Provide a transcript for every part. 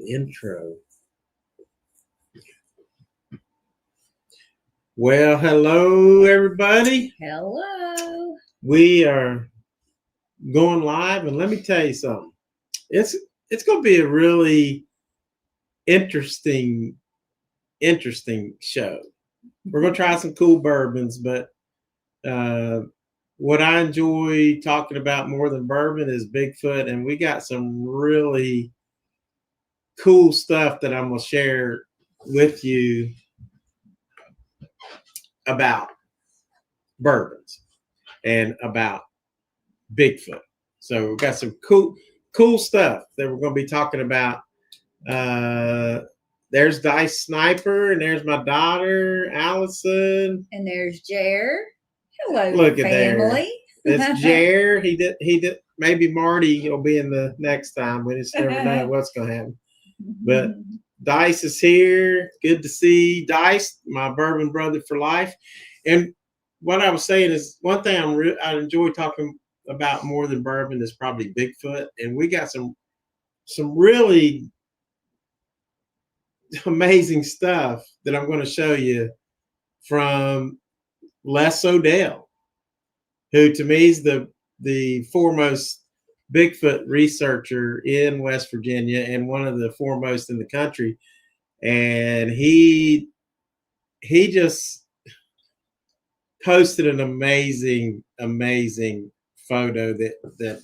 an intro. Well, hello, everybody. Hello. We are going live, and let me tell you something. It's going to be a really interesting show. We're going to try some cool bourbons, but what I enjoy talking about more than bourbon is Bigfoot, and we got some really cool stuff that I'm going to share with you about bourbons and about Bigfoot. So we've got some cool stuff that we're going to be talking about. There's Dice Sniper, and there's my daughter, Alyssa. And there's Jer. Hello, Look at family. There. It's Jer. He did. Maybe Marty will be in the next time. We just never know what's going to happen. But Dice is here. Good to see Dice, my bourbon brother for life. And what I was saying is one thing I enjoy talking about more than bourbon is probably Bigfoot. And we got some really amazing stuff that I'm going to show you from Les Odell, who to me is the foremost Bigfoot researcher in West Virginia and one of the foremost in the country. And he just posted an amazing photo that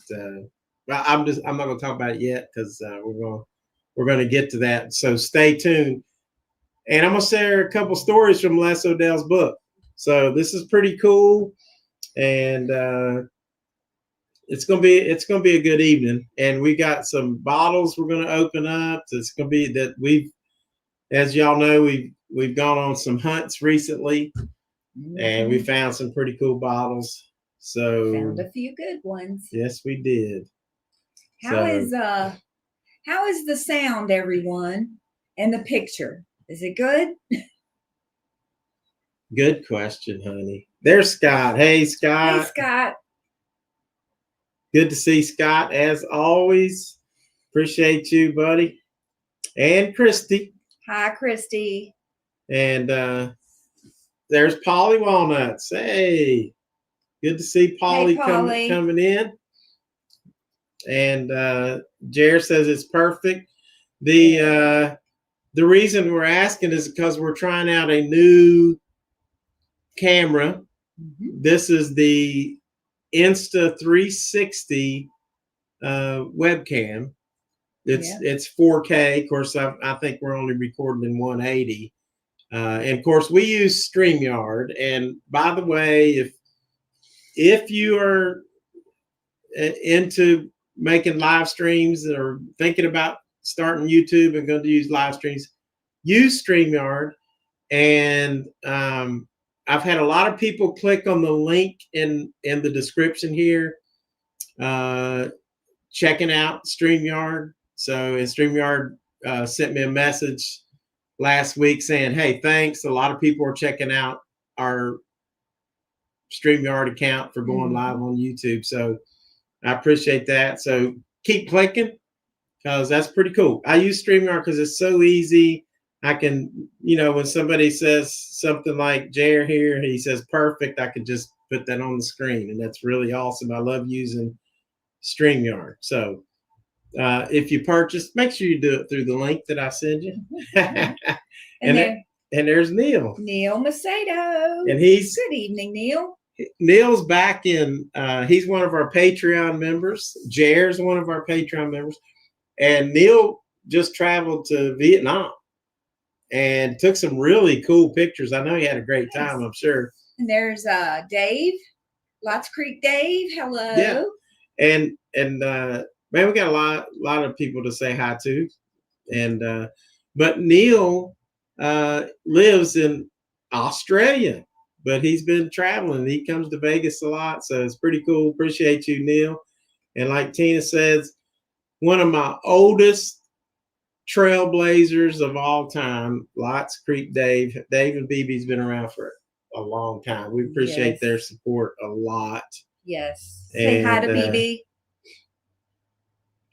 I'm not going to talk about it yet because we're going to get to that. So stay tuned. And I'm going to share a couple stories from Les Odell's book. So this is pretty cool, and it's gonna be a good evening. And we got some bottles we're gonna open up. It's gonna be that as y'all know, we've gone on some hunts recently, and we found some pretty cool bottles. So found a few good ones. Yes, we did. How is the sound, everyone, and the picture? Is it good? Good question, honey. There's Scott. Hey, Scott. Hey, Scott. Good to see Scott, as always. Appreciate you, buddy. And Christy. Hi, Christy. And there's Polly Walnuts. Hey. Good to see Polly coming in. And Jared says it's perfect. The reason we're asking is because we're trying out a new camera. This is the Insta360 webcam. It's 4K. Of course, I think we're only recording in 180. And of course, we use StreamYard. And by the way, if you are into making live streams or thinking about starting YouTube and going to use live streams, use StreamYard. And I've had a lot of people click on the link in the description here, checking out StreamYard. So StreamYard sent me a message last week saying, hey, thanks. A lot of people are checking out our StreamYard account for going live on YouTube. So I appreciate that. So keep clicking because that's pretty cool. I use StreamYard because it's so easy. I can, when somebody says something like Jer here, he says perfect, I can just put that on the screen, and that's really awesome. I love using StreamYard. So if you purchase, make sure you do it through the link that I send you. and there's Neil. Neil Macedo. And good evening, Neil. Neil's back in. He's one of our Patreon members. Jer's one of our Patreon members, and Neil just traveled to Vietnam and took some really cool pictures. I know he had a great time, I'm sure. And there's Dave, Lots Creek Dave. Hello. Yeah. And man, we got a lot of people to say hi to. And but Neil lives in Australia, but he's been traveling. He comes to Vegas a lot, so it's pretty cool. Appreciate you, Neil. And like Tina says, one of my oldest Trailblazers of all time, Lots Creek Dave. Dave and BB's been around for a long time. We appreciate their support a lot. Yes. Say hi to BB.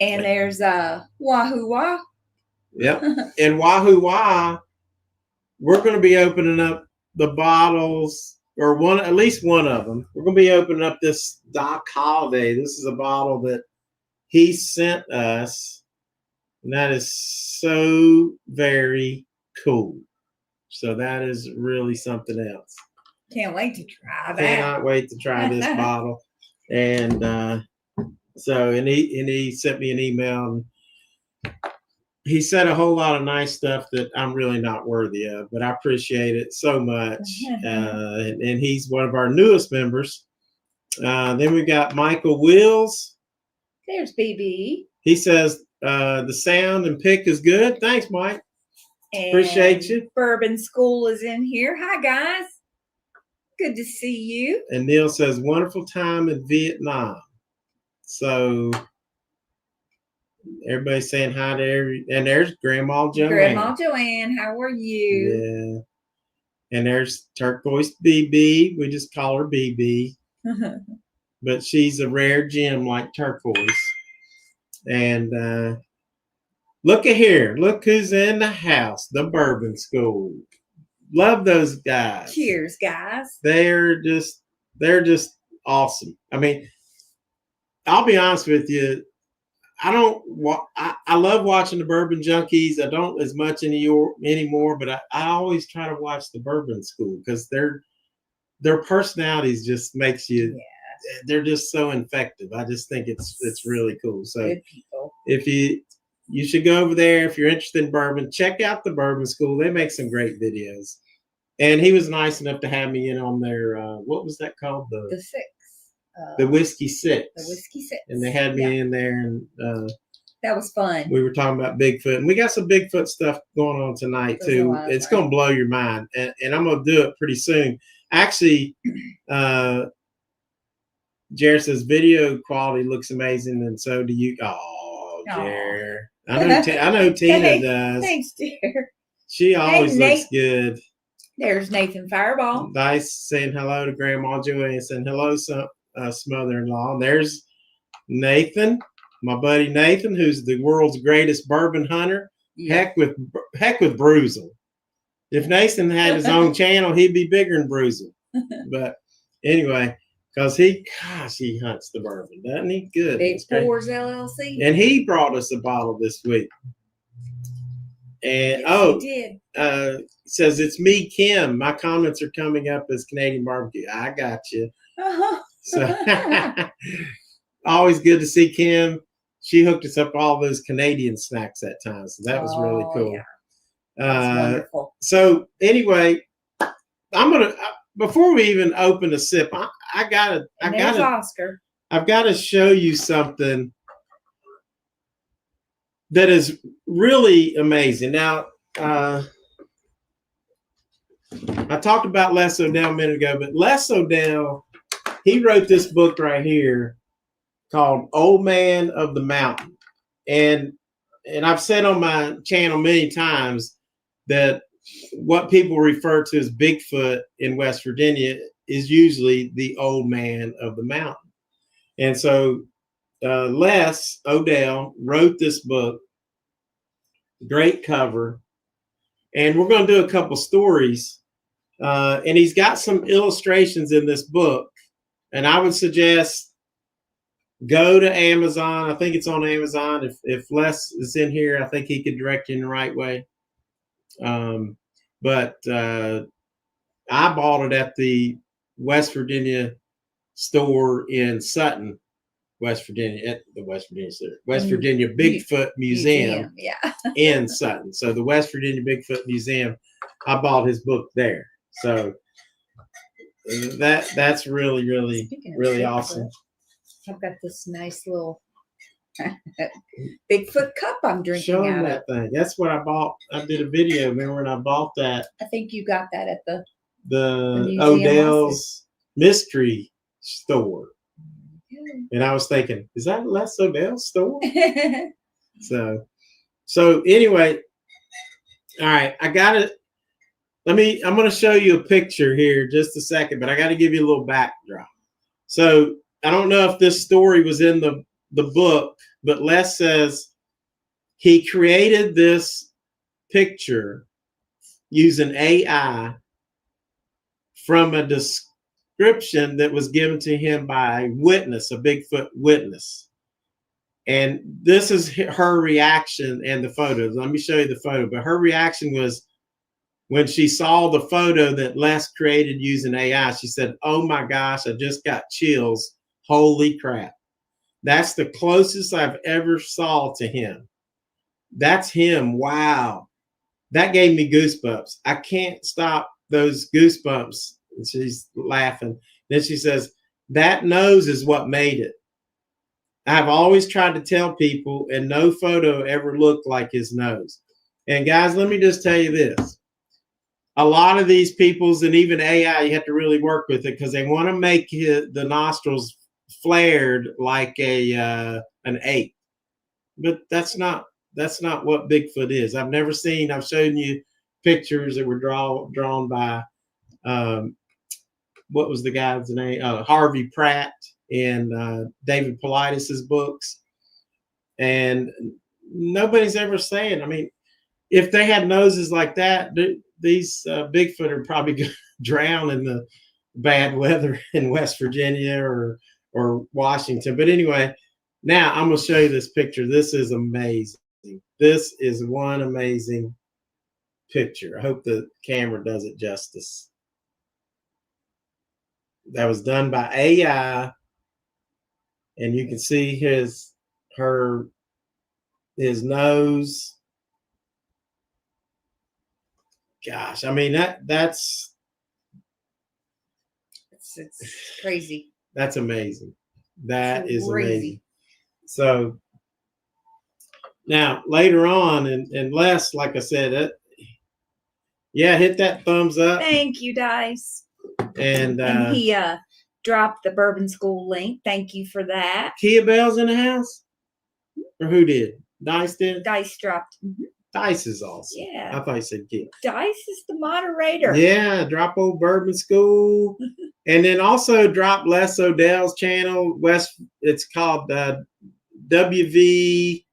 And there's Wahoo Wah. Yep. And Wahoo Wah, we're going to be opening up the bottles, or at least one of them. We're going to be opening up this Doc Holiday. This is a bottle that he sent us, and that is so very cool. So that is really something else. Can't wait to try that. Cannot wait to try this bottle. And and he sent me an email. And he said a whole lot of nice stuff that I'm really not worthy of, but I appreciate it so much. And he's one of our newest members. Then we got Michael Wills. There's BB. He says the sound and pick is good. Thanks, Mike. And appreciate you. Bourbon School is in here. Hi, guys. Good to see you. And Neil says, wonderful time in Vietnam. So everybody's saying hi to and there's Grandma Joanne. Grandma Joanne, how are you? Yeah. And there's Turquoise BB. We just call her BB. But she's a rare gem like Turquoise. And look at here. Look who's in the house. The Bourbon School. Love those guys. Cheers, guys. They're just awesome. I mean, I'll be honest with you. I love watching the Bourbon Junkies. I don't as much anymore, but I always try to watch the Bourbon School because their personalities just makes you. Yeah. They're just so infective. I just think it's really cool. So good people. If you should go over there if you're interested in bourbon. Check out the Bourbon School. They make some great videos. And he was nice enough to have me in on their what was that called? The Six. The Whiskey Six. The Whiskey Six. And they had me in there, and that was fun. We were talking about Bigfoot, and we got some Bigfoot stuff going on tonight too. It's going to blow your mind, and I'm going to do it pretty soon. Actually, Jared says video quality looks amazing, and so do you. Oh, Jared. I know Tina does. Thanks, dear. She always looks good. There's Nathan Fireball. Nice saying hello to Grandma Joanne, saying hello, mother-in-law. There's Nathan, my buddy Nathan, who's the world's greatest bourbon hunter. Yeah. Heck with Bruzel. If Nathan had his own channel, he'd be bigger than Bruzel. But anyway, because he hunts the bourbon, doesn't he? Good. Big Pours LLC. And he brought us a bottle this week. And he did. Says it's me, Kim. My comments are coming up as Canadian barbecue. I got you. So always good to see Kim. She hooked us up all those Canadian snacks that time, so that was really cool. Yeah. That's wonderful. So anyway, I'm gonna before we even open a sip, I've got to show you something that is really amazing. Now, I talked about Les O'Dell a minute ago, but Les O'Dell, he wrote this book right here called Old Man of the Mountain. And I've said on my channel many times that what people refer to as Bigfoot in West Virginia is usually the old man of the mountain. And so Les O'Dell wrote this book, great cover, and we're going to do a couple stories. And he's got some illustrations in this book, and I would suggest go to Amazon. I think it's on Amazon. If Les is in here, I think he could direct you in the right way. But I bought it at the West Virginia store in Sutton, West Virginia, at the West Virginia Bigfoot Museum in Sutton. So the West Virginia Bigfoot Museum, I bought his book there. So that's really, really, really awesome. I've got this nice little Bigfoot cup I'm drinking Show out that of. thing. That's what I bought. I did a video. Remember when I bought that? I think you got that at the Odell's Mystery Store. And I was thinking, is that Les O'Dell's store? So anyway, all right, I got it. I'm going to show you a picture here just a second, but I got to give you a little backdrop. So I don't know if this story was in the book, but Les says He created this picture using AI from a description that was given to him by a witness, a Bigfoot witness. And this is her reaction and the photos. Let me show you the photo. But her reaction was when she saw the photo that Les created using AI, she said, "Oh my gosh, I just got chills. Holy crap." That's the closest I've ever saw to him. That's him. Wow. That gave me goosebumps. I can't stop those goosebumps. And she's laughing. Then she says, "That nose is what made it." I've always tried to tell people, and no photo ever looked like his nose. And guys, let me just tell you this. A lot of these people's, and even AI, you have to really work with it because they want to make the nostrils flared like an ape. But that's not what Bigfoot is. I've shown you pictures that were drawn by, what was the guy's name? Harvey Pratt in David Paulides' books. And nobody's ever saying, I mean, if they had noses like that, these Bigfoot are probably going to drown in the bad weather in West Virginia or Washington. But anyway, now I'm going to show you this picture. This is amazing. This is one amazing picture. I hope the camera does it justice. That was done by AI, and you can see his nose. Gosh, I mean that's it's crazy. That's amazing. That is amazing. So now later on, and Les, like I said, yeah, hit that thumbs up. Thank you, Dice. And he dropped the Bourbon School link. Thank you for that. Kia-Belle's in the house? Or who did? Dice did? Dice dropped. Mm-hmm. Dice is awesome. Yeah. I thought you said Kia. Dice is the moderator. Yeah, drop old Bourbon School. And then also drop Les Odell's channel. It's called WV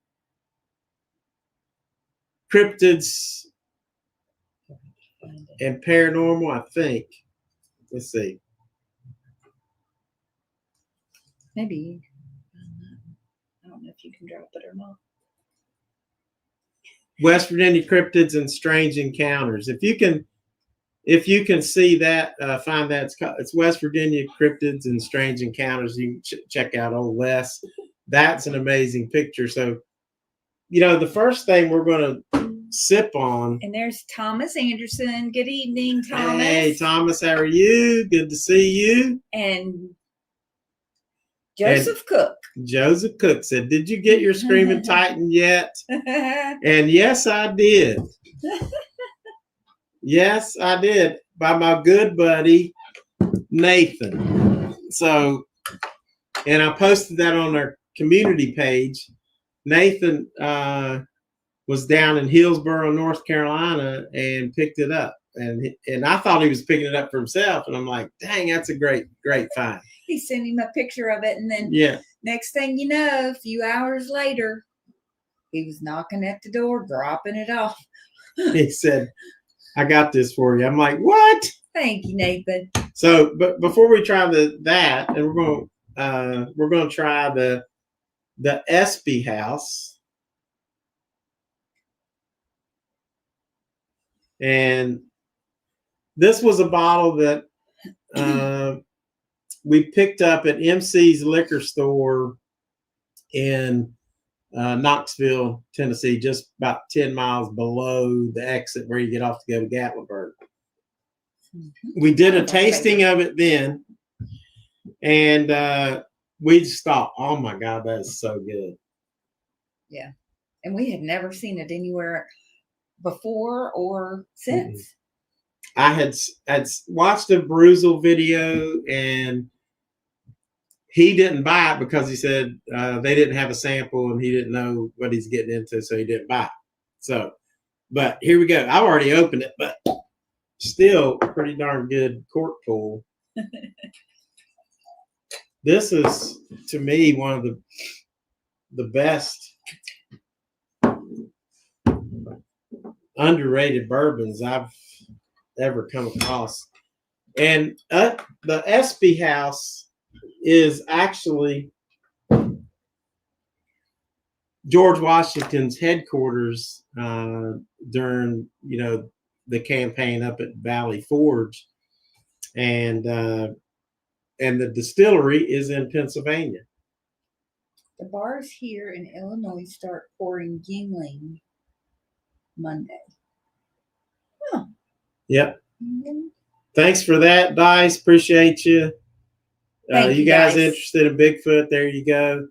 Cryptids and Paranormal, I think. Let's see. Maybe. I don't know if you can drop it or not. West Virginia Cryptids and Strange Encounters. If you can see that, find that, it's West Virginia Cryptids and Strange Encounters. You can check out old Les. That's an amazing picture. So, the first thing we're going to sip on. And there's Thomas Anderson. Good evening, Thomas. Hey, Thomas, how are you? Good to see you. And Joseph Cook. Joseph Cook said, "Did you get your Screaming Titan yet?" And yes, I did. Yes, I did. By my good buddy, Nathan. So, and I posted that on our community page. Nathan was down in Hillsborough, North Carolina, and picked it up. And I thought he was picking it up for himself. And I'm like, dang, that's a great find. He sent him a picture of it. And then next thing you know, a few hours later, he was knocking at the door, dropping it off. He said, "I got this for you." I'm like, "What?" Thank you, Nathan. So, but before we try that, and we're going to try the Espy House. And this was a bottle that we picked up at MC's liquor store in Knoxville, Tennessee, just about 10 miles below the exit where you get off to go to Gatlinburg. We did a tasting of it then, and we just thought, oh my God, that is so good. Yeah. And we had never seen it anywhere before or since. I had watched a Bruzel video, and he didn't buy it because he said they didn't have a sample and he didn't know what he's getting into, so he didn't buy it. So, but here we go. I've already opened it, but still pretty darn good cork pull. This is, to me, one of the best underrated bourbons I've ever come across. And the Espy House is actually George Washington's headquarters during, the campaign up at Valley Forge, and the distillery is in Pennsylvania. The bars here in Illinois start pouring Yingling Monday. Huh. Yep. Mm-hmm. Thanks for that, Dice. Appreciate you. You guys interested in Bigfoot? There you go.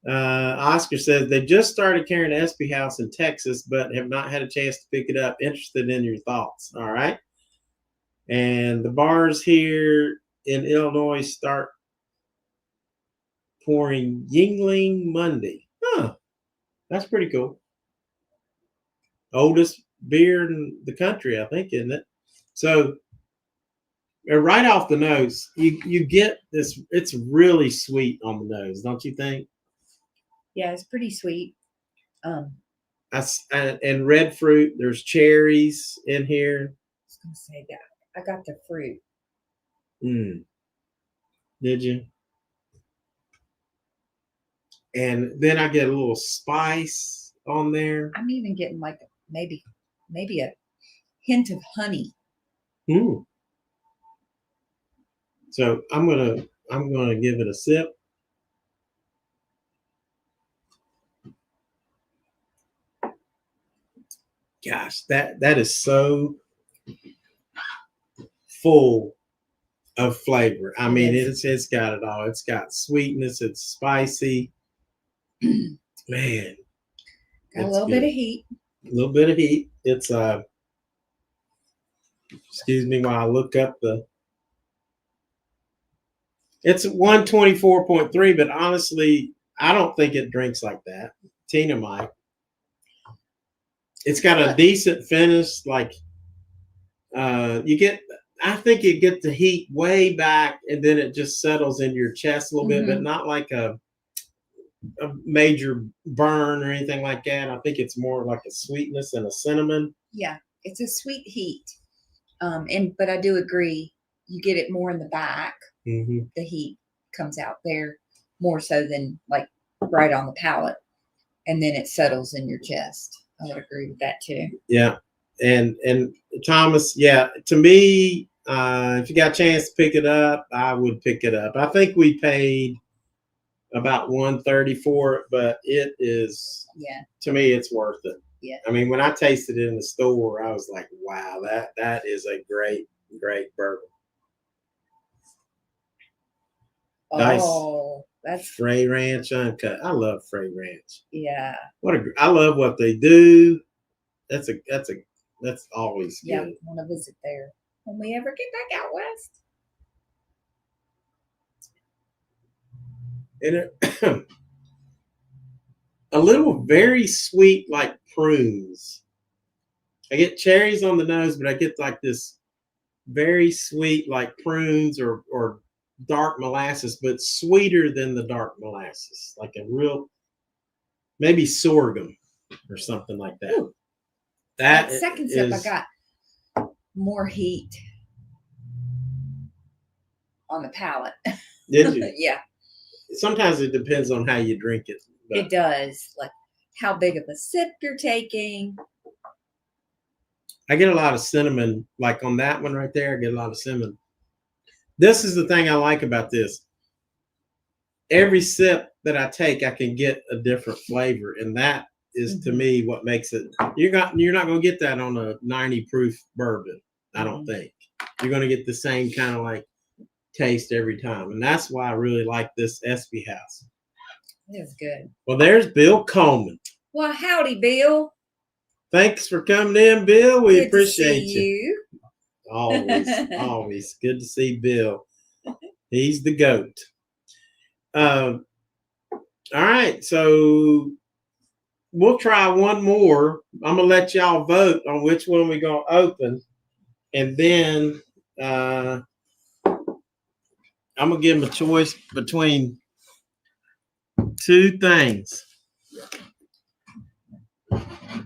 Oscar says they just started carrying the Espy House in Texas, but have not had a chance to pick it up. Interested in your thoughts. All right. And the bars here in Illinois start pouring Yingling Monday. Huh. That's pretty cool. Oldest beer in the country, I think, isn't it? So right off the nose, you get this. It's really sweet on the nose, don't you think? Yeah, it's pretty sweet. And red fruit. There's cherries in here. I was gonna say that I got the fruit. Did you? And then I get a little spice on there. I'm even getting like maybe a hint of honey. So I'm gonna give it a sip. Gosh, that is so full of flavor. I mean, it's got it all. It's got sweetness. It's spicy. Man, got a little bit of heat. A little bit of heat. It's excuse me while I look up it's 124.3, but honestly, I don't think it drinks like that. Tina might. It's got a decent finish. Like I think you get the heat way back, and then it just settles into your chest a little bit, but not like a major burn or anything like that. I think it's more like a sweetness and a cinnamon. Yeah, it's a sweet heat. But I do agree, you get it more in the back. The heat comes out there more so than like right on the palate, and then it settles in your chest. I would agree with that too. Yeah, and Thomas, yeah, to me, if you got a chance to pick it up, I would pick it up. I think we paid about $130 for it, but it is, to me, it's worth it. Yeah. I mean, when I tasted it in the store, I was like, wow, that is a great bourbon. Oh, that's Frey Ranch Uncut. I love Frey Ranch. Yeah. I love what they do. That's always good. Yeah, I want to visit there when we ever get back out west. And a little very sweet, like prunes. I get cherries on the nose, but I get like this very sweet, like prunes or dark molasses, but sweeter than the dark molasses, like a real, maybe sorghum or something like that. Ooh. That second sip, I got more heat on the palate. Did you? Yeah. Sometimes it depends on how you drink it. It does, like how big of a sip you're taking. I get a lot of cinnamon, like on that one right there. I get a lot of cinnamon. This is the thing I like about this. Every sip that I take, I can get a different flavor, and that is to me what makes it. You're not going to get that on a 90 proof bourbon. I don't think you're going to get the same kind of like taste every time, and that's why I really like this Espy House. It is good. Well, there's Bill Coleman. Well, howdy, Bill. Thanks for coming in, Bill. We good appreciate to see you. Always good to see Bill. He's the GOAT. All right, so we'll try one more. I'm gonna let y'all vote on which one we're gonna open, and then I'm gonna give them a choice between two things.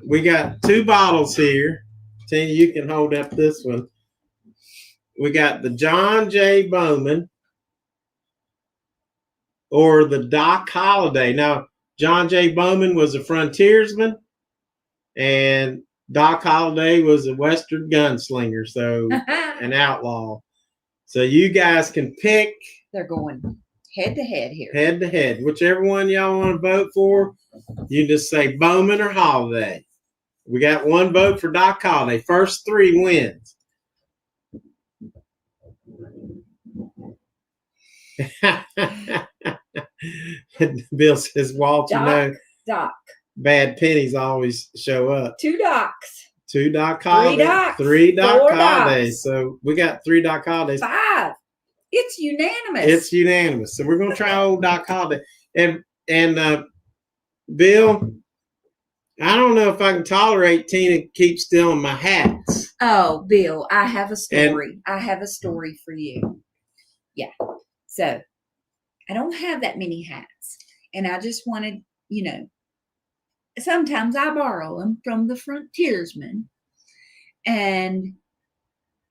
We got two bottles here. Tina, you can hold up this one. We got the John J. Bowman or the Doc Holliday. Now, John J. Bowman was a frontiersman, and Doc Holliday was a Western gunslinger, so an outlaw. So you guys can pick. They're going head to head here. Head to head. Whichever one y'all want to vote for, you just say Bowman or Holliday. We got one vote for Doc Holliday. First 3 wins. Bill says, Walter, Doc. Bad pennies always show up. 2 Docs. 2 Doc Hollidays. 3 Doc Hollidays. So we got 3 Doc Hollidays. 5. It's unanimous. It's unanimous. So we're gonna try old Doc Holliday. And Bill, I don't know if I can tolerate Tina keep stealing my hats. Oh, Bill, I have a story. I have a story for you. Yeah. So I don't have that many hats. And I just wanted, sometimes I borrow them from the Frontiersman. And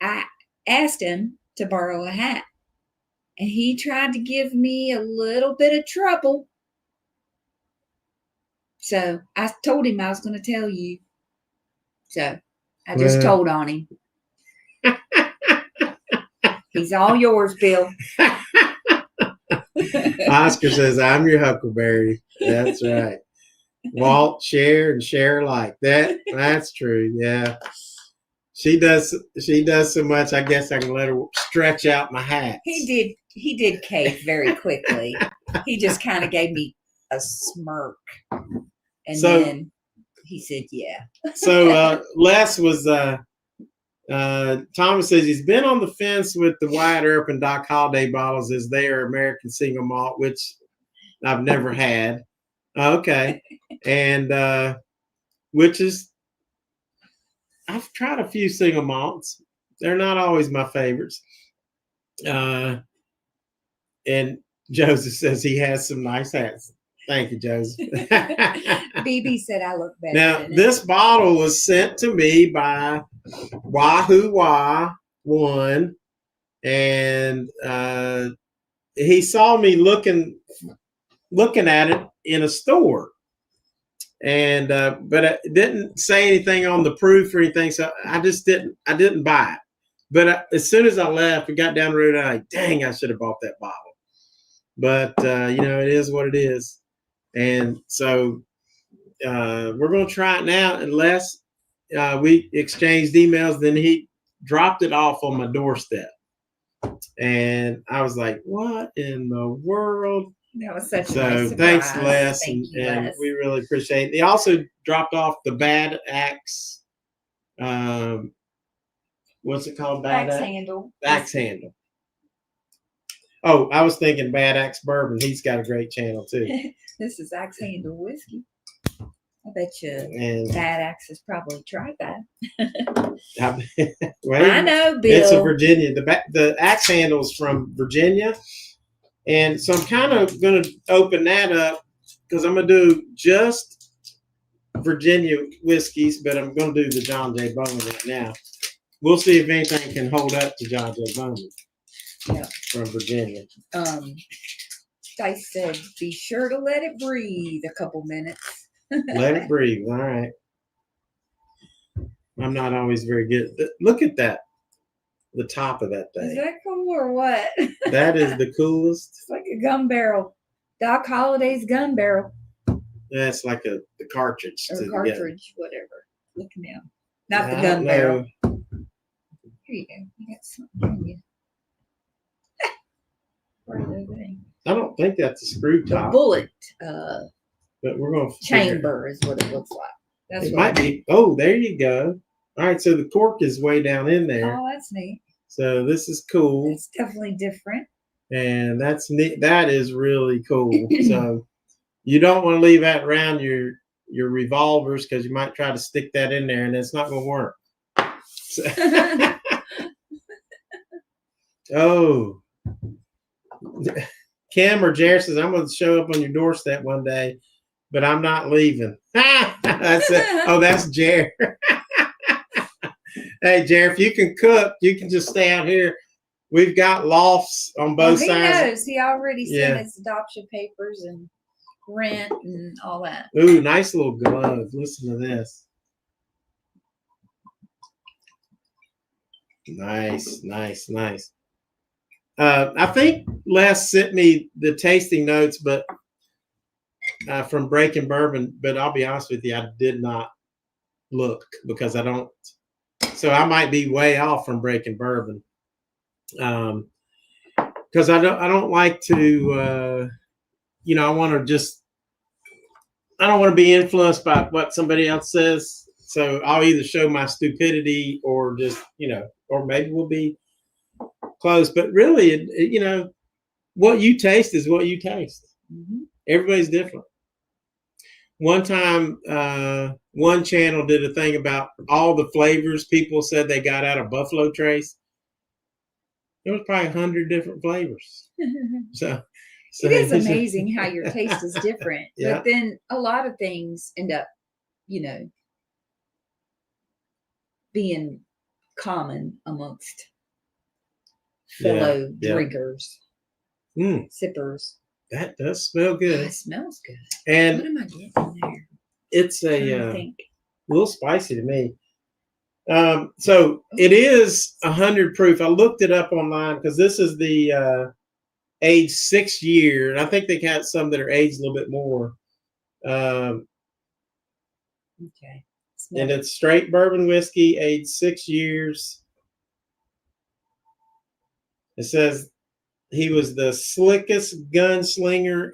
I asked him to borrow a hat. And he tried to give me a little bit of trouble. So I told him I was going to tell you. So I just told on him. He's all yours, Bill. Oscar says, I'm your Huckleberry. That's right. Walt, share and share alike. That's true. Yeah. She does so much, I guess I can let her stretch out my hats. He did cave very quickly. He just kind of gave me a smirk. And then he said, yeah. So Les was Thomas says he's been on the fence with the Wyatt Earp and Doc Holliday bottles as they are American single malt, which I've never had. Okay. And which is, I've tried a few single malts. They're not always my favorites. And Joseph says he has some nice hats. Thank you, Joseph. BB said I look better. Now, this bottle was sent to me by Wahoo Wah One, and he saw me looking at it in a store, and but I didn't say anything on the proof or anything, so I didn't buy it. But as soon as I left and got down the road, I like, dang, I should have bought that bottle. But it is what it is. And so we're going to try it now unless we exchanged emails. Then he dropped it off on my doorstep. And I was like, what in the world? That was such a nice surprise. Thanks, Les. Thank you, and Les. we really appreciate it. He also dropped off the Bad Axe. What's it called? Axe handle. Axe handle. Oh, I was thinking Bad Axe Bourbon. He's got a great channel too. This is Axe Handle whiskey. I bet you Bad Axe has probably tried that. I know, Bill. It's a Virginia. The Axe Handle's from Virginia. And so I'm kind of going to open that up because I'm going to do just Virginia whiskeys, but I'm going to do the John J. Bowman right now. We'll see if anything can hold up to John J. Bowman. Yeah. From Virginia. Dice said, be sure to let it breathe a couple minutes. Let it breathe. All right. I'm not always very good. Look at that. The top of that thing. Is that cool or what? That is the coolest. It's like a gun barrel. Doc Holliday's gun barrel. That's like the cartridge. Or cartridge, whatever. Look now. Not the gun barrel. Here you go. You got something on you. I don't think that's a screw top. The bullet but we're going to chamber is what it looks like. That's it might be. Oh, there you go. All right, so the cork is way down in there. Oh, that's neat. So this is cool. It's definitely different. And that's neat. That is really cool. So you don't want to leave that around your revolvers because you might try to stick that in there and it's not going to work. So, oh. Kim or Jared says, I'm going to show up on your doorstep one day, but I'm not leaving. That's it. Oh, that's Jared. Hey, Jerry, if you can cook, you can just stay out here. We've got lofts on both he sides. He knows. He already sent his adoption papers and rent and all that. Ooh, nice little glove. Listen to this. Nice. I think Les sent me the tasting notes, but from Breaking Bourbon. But I'll be honest with you, I did not look because I don't. So I might be way off from Breaking Bourbon, because I don't like to. I want to just. I don't want to be influenced by what somebody else says. So I'll either show my stupidity or just, or maybe we'll be close. But really, what you taste is what you taste. Mm-hmm. Everybody's different. One time, one channel did a thing about all the flavors people said they got out of Buffalo Trace. There was probably 100 different flavors. So it is amazing how your taste is different. Yeah. But then a lot of things end up, being common amongst fellow drinkers, sippers. That does smell good. It smells good. And what am I getting in there? It's a little spicy to me. So it is 100 proof. I looked it up online because this is the age 6 year, and I think they got some that are aged a little bit more. Okay. And it's straight bourbon whiskey, aged 6 years. It says he was the slickest gunslinger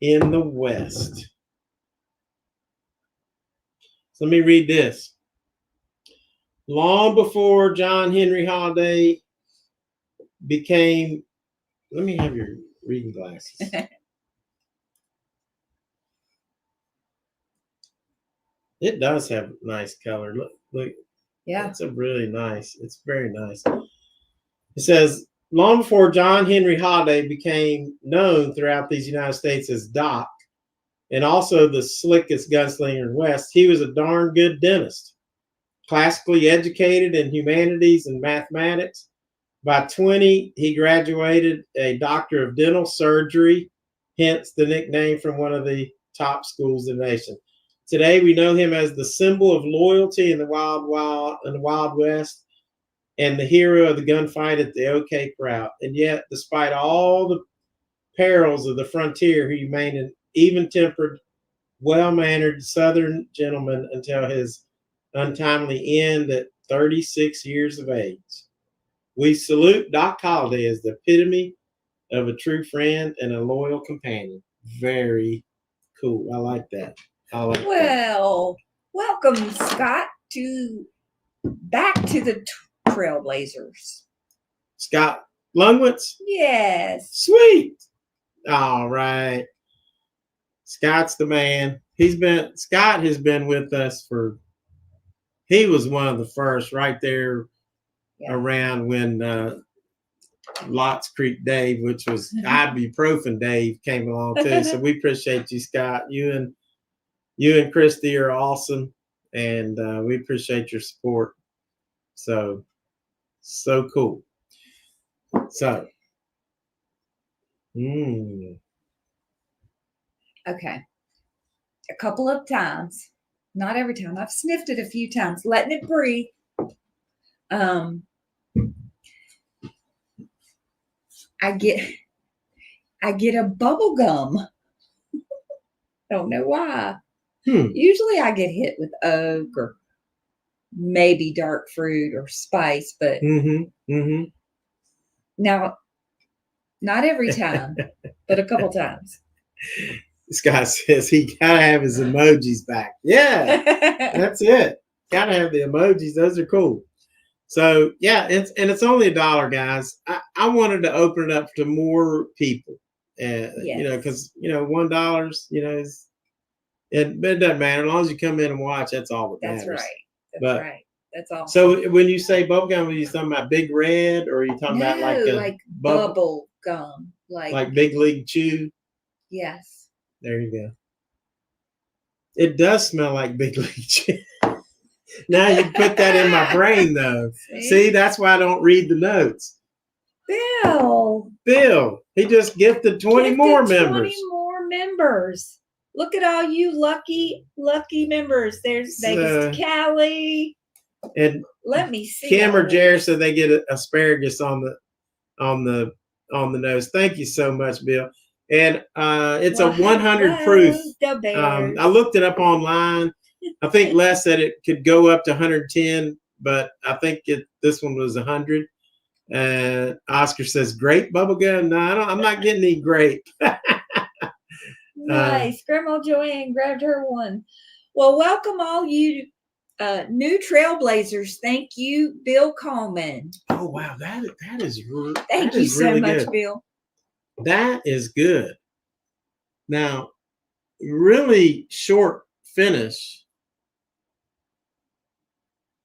in the West. So let me read this. Long before John Henry Holiday became, let me have your reading glasses. It does have nice color. Look. Yeah. It's it's very nice. It says, long before John Henry Holiday became known throughout these United States as Doc, and also the slickest gunslinger in the West, he was a darn good dentist. Classically educated in humanities and mathematics. By 20, he graduated a doctor of dental surgery, hence the nickname from one of the top schools in the nation. Today, we know him as the symbol of loyalty in the Wild West and the hero of the gunfight at the OK Corral. And yet, despite all the perils of the frontier, he remained an even-tempered, well-mannered Southern gentleman until his untimely end at 36 years of age. We salute Doc Holliday as the epitome of a true friend and a loyal companion. Very cool. I like that. Well, welcome, Scott, back to the Trailblazers. Scott Lungwitz? Yes. Sweet. All right. Scott's the man. Scott has been with us he was one of the first right there around when Lots Creek Dave, which was ibuprofen Dave, came along too. So we appreciate you, Scott. You and Christy are awesome, and we appreciate your support. So cool. So, okay. A couple of times, not every time. I've sniffed it a few times, letting it breathe. I get a bubble gum. Don't know why. Usually I get hit with oak or maybe dark fruit or spice, but now, not every time, but a couple times. This guy says he gotta have his emojis back. Yeah, that's it. Gotta have the emojis. Those are cool. So yeah, it's only $1, guys. I wanted to open it up to more people, because $1, is. It doesn't matter as long as you come in and watch. That's all that matters. That's right. That's all. So when you say bubble gum, are you talking about Big Red, or are you talking about like bubble gum, like Big League Chew? Yes. There you go. It does smell like Big League Chew. Now you put that in my brain, though. See, that's why I don't read the notes. Bill, he just gifted 20 more members. 20 more members. Look at all you lucky members. There's Vegas to Cali. And let me see. Kim or Jared said they get asparagus on the nose. Thank you so much, Bill. And it's a 100 proof. I looked it up online. I think Les said it could go up to 110, but I think this one was 100. Oscar says grape bubblegum. No, I'm not getting any grape. Nice. Grandma Joanne grabbed her one. Well, welcome all you new Trailblazers. Thank you, Bill Coleman. Oh wow, that is thank you so much, good. Bill. That is good. Now, really short finish.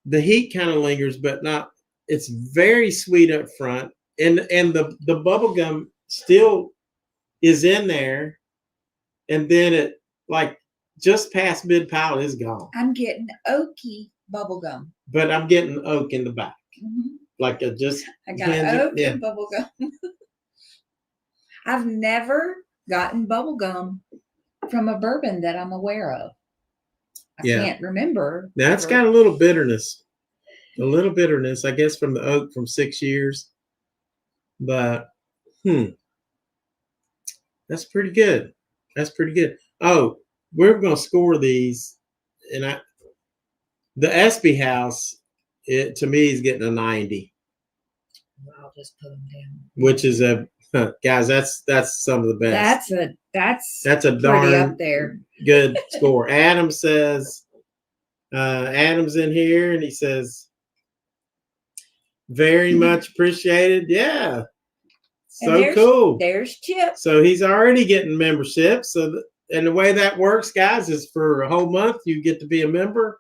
The heat kind of lingers, but not. It's very sweet up front, and the bubble gum still is in there, and then it like just past mid palate is gone. I'm getting oaky bubble gum, but I'm getting oak in the back, like I got oak and bubble gum. I've never gotten bubble gum from a bourbon that I'm aware of. I can't remember. Now it's got a little bitterness. I guess, from the oak from 6 years. But that's pretty good. Oh, we're gonna score these, and the Espy House, to me is getting a 90. I'll just put them down. Which is guys, that's some of the best. That's a darn up there. Good score. Adam says, Adam's in here, and he says, very much appreciated. Yeah. So cool. There's Chip. So he's already getting membership. And the way that works, guys, is for a whole month, you get to be a member.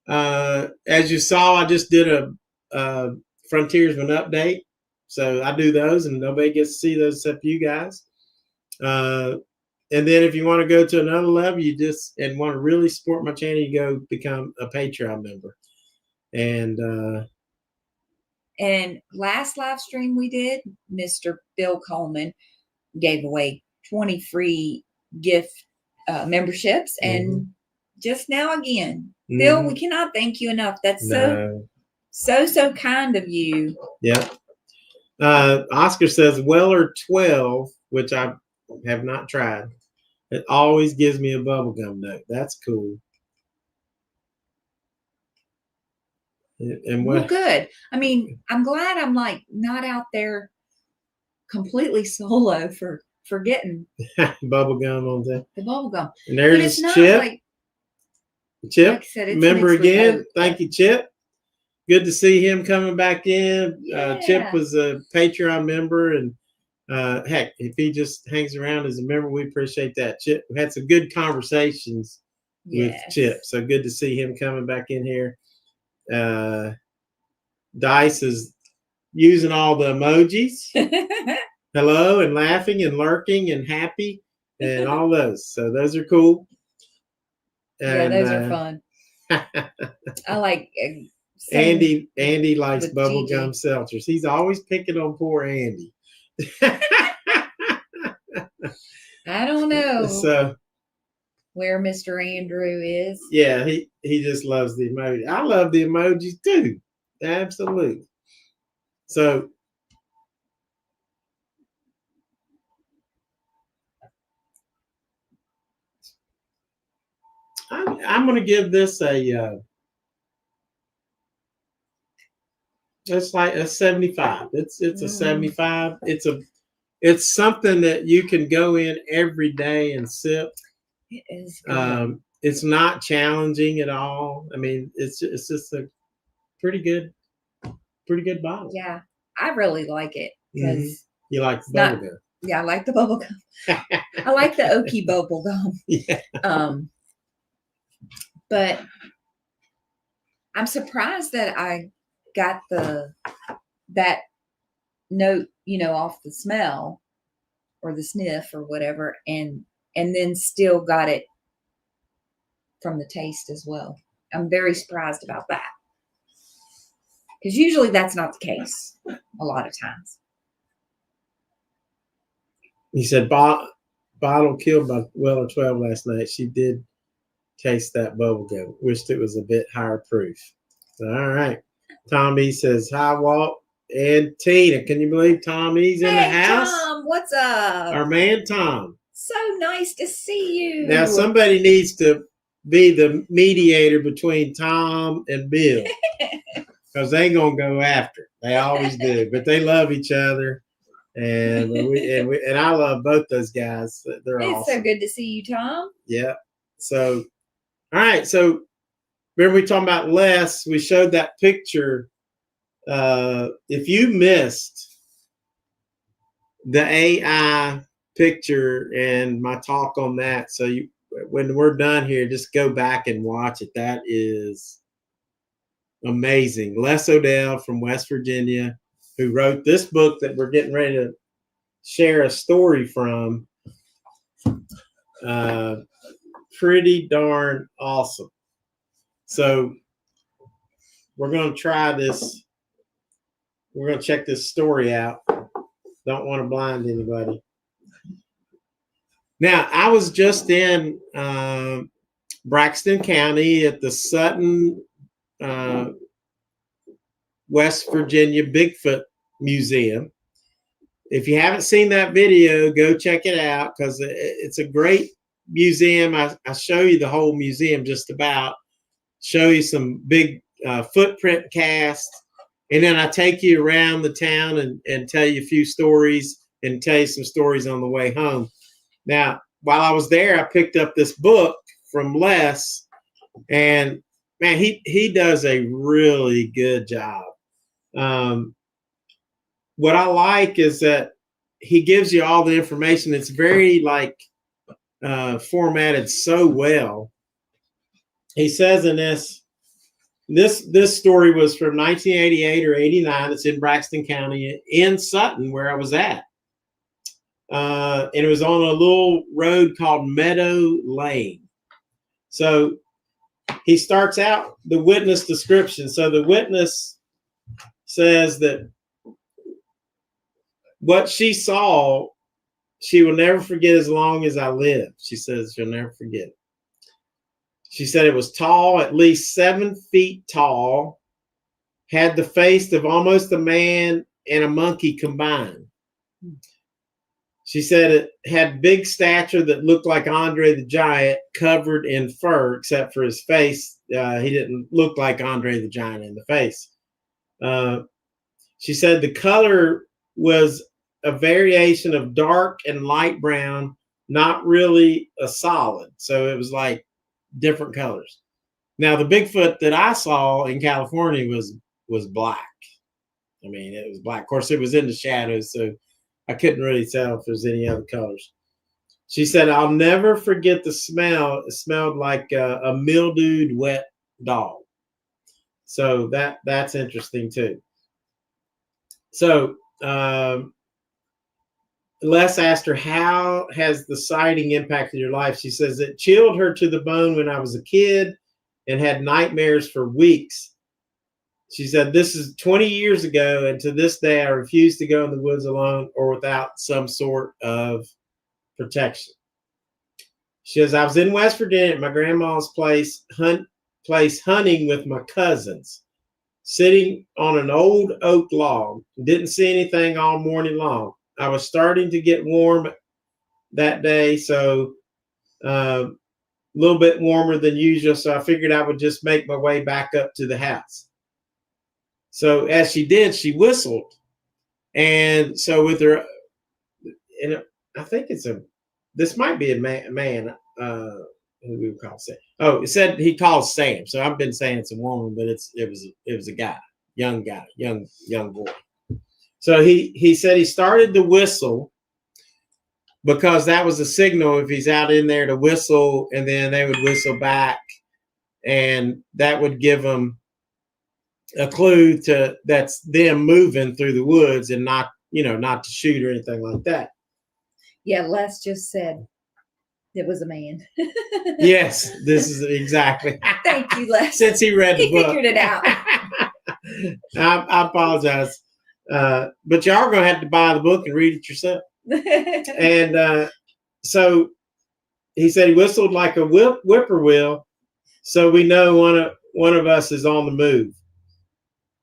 As you saw, I just did a Frontiersman update. So I do those, and nobody gets to see those except you guys. And then if you want to go to another level, and want to really support my channel, you go become a Patreon member. And last live stream we did, Mr. Bill Coleman gave away 20 free gift memberships. And just now again, Bill, we cannot thank you enough. That's so kind of you. Yeah. Oscar says Weller 12, which I have not tried. It always gives me a bubblegum note. That's cool. And well, good. I mean, I'm glad I'm like not out there completely solo for getting bubblegum on that. The bubblegum. And there's Chip. Chip, like said, member again. Thank you, Chip. Good to see him coming back in. Yeah. Chip was a Patreon member, and heck, if he just hangs around as a member, we appreciate that. Chip, we had some good conversations with Chip, so good to see him coming back in here. Dice is using all the emojis. Hello and laughing and lurking and happy and all those. So those are cool. And, those are fun. I like Andy likes bubblegum seltzers. He's always picking on poor Andy. I don't know. So where Mr. Andrew is. Yeah, he just loves the emoji. I love the emojis too. Absolutely. So I'm going to give this it's like a 75. It's a 75. It's something that you can go in every day and sip. It is good. It's not challenging at all. I mean, it's just a pretty good bottle. Yeah, I really like it because you like the bubblegum. Yeah, I like the bubblegum. I like the oaky bubblegum. Yeah. But I'm surprised that I got that note, off the smell or the sniff or whatever, and then still got it from the taste as well. I'm very surprised about that. Because usually that's not the case a lot of times. He said, bottle killed by well or 12 last night. She did taste that bubble gum. Wished it was a bit higher proof. All right. Tommy says, hi, Walt and Tina. Can you believe Tommy's in the house? Tom, what's up? Our man, Tom. So nice to see you. Now, somebody needs to be the mediator between Tom and Bill. Because they going to go after. They always do. But they love each other. And and I love both those guys. They're awesome. It's so good to see you, Tom. Yeah. So, all right. So, remember we talking about Les? We showed that picture. If you missed the AI picture and my talk on that, so when we're done here, just go back and watch it. That is amazing. Les Odell from West Virginia, who wrote this book that we're getting ready to share a story from. Pretty darn awesome. So we're going to try this. We're going to check this story out. Don't want to blind anybody. Now, I was just in Braxton County at the Sutton, West Virginia Bigfoot Museum. If you haven't seen that video, go check it out because it's a great museum. I show you the whole museum just about. Show you some big footprint cast. And then I take you around the town and tell you a few stories and tell you some stories on the way home. Now, while I was there, I picked up this book from Les. And, man, he does a really good job. What I like is that he gives you all the information. It's very formatted so well. He says in this story was from 1988 or 89. It's in Braxton County in Sutton, where I was at. And it was on a little road called Meadow Lane. So he starts out the witness description. So the witness says that what she saw, she will never forget as long as I live. She says she'll never forget it. She said it was tall, at least 7 feet tall, had the face of almost a man and a monkey combined. She said it had big stature that looked like Andre the Giant, covered in fur, except for his face. He didn't look like Andre the Giant in the face. She said the color was a variation of dark and light brown, not really a solid. So it was like different colors. Now, the Bigfoot that I saw in California was black. I mean, it was black. Of course, it was in the shadows, so I couldn't really tell if there's any other colors. She said, I'll never forget the smell. It smelled like a mildewed, wet dog. So that's interesting, too. So Les asked her, how has the sighting impacted your life? She says, it chilled her to the bone when I was a kid and had nightmares for weeks. She said, this is 20 years ago, and to this day, I refuse to go in the woods alone or without some sort of protection. She says, I was in West Virginia at my grandma's place hunting with my cousins, sitting on an old oak log. Didn't see anything all morning long. I was starting to get warm that day, so a little bit warmer than usual, so I figured I would just make my way back up to the house. So as she did, she whistled. And so with her, and I think this might be a man who we would call Sam. Oh, it said he calls Sam. So I've been saying it's a woman, but it was a guy, young boy. So he said he started to whistle because that was a signal if he's out in there to whistle, and then they would whistle back, and that would give them a clue that's them moving through the woods and not to shoot or anything like that. Yeah, Les just said It was a man. Yes, this is exactly. Thank you, Les. Since he read the He book. figured it out. I apologize. But y'all are going to have to buy the book and read it yourself. And so he said he whistled like a whippoorwill, so we know one of us is on the move.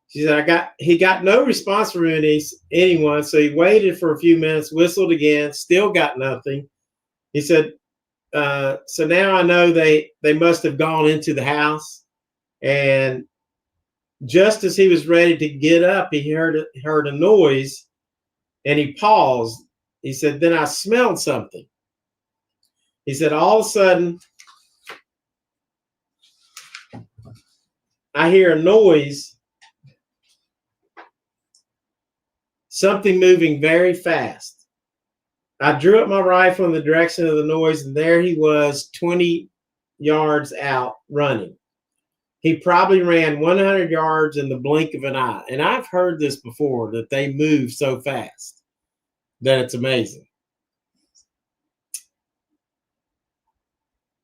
She said, he got no response from anyone, so he waited for a few minutes, whistled again, still got nothing. He said, so now I know they must have gone into the house. And just as he was ready to get up, he heard a noise, and he paused. He said, then I smelled something. He said, all of a sudden, I hear a noise, something moving very fast. I drew up my rifle in the direction of the noise, and there he was 20 yards out running. He probably ran 100 yards in the blink of an eye. And I've heard this before, that they move so fast that it's amazing.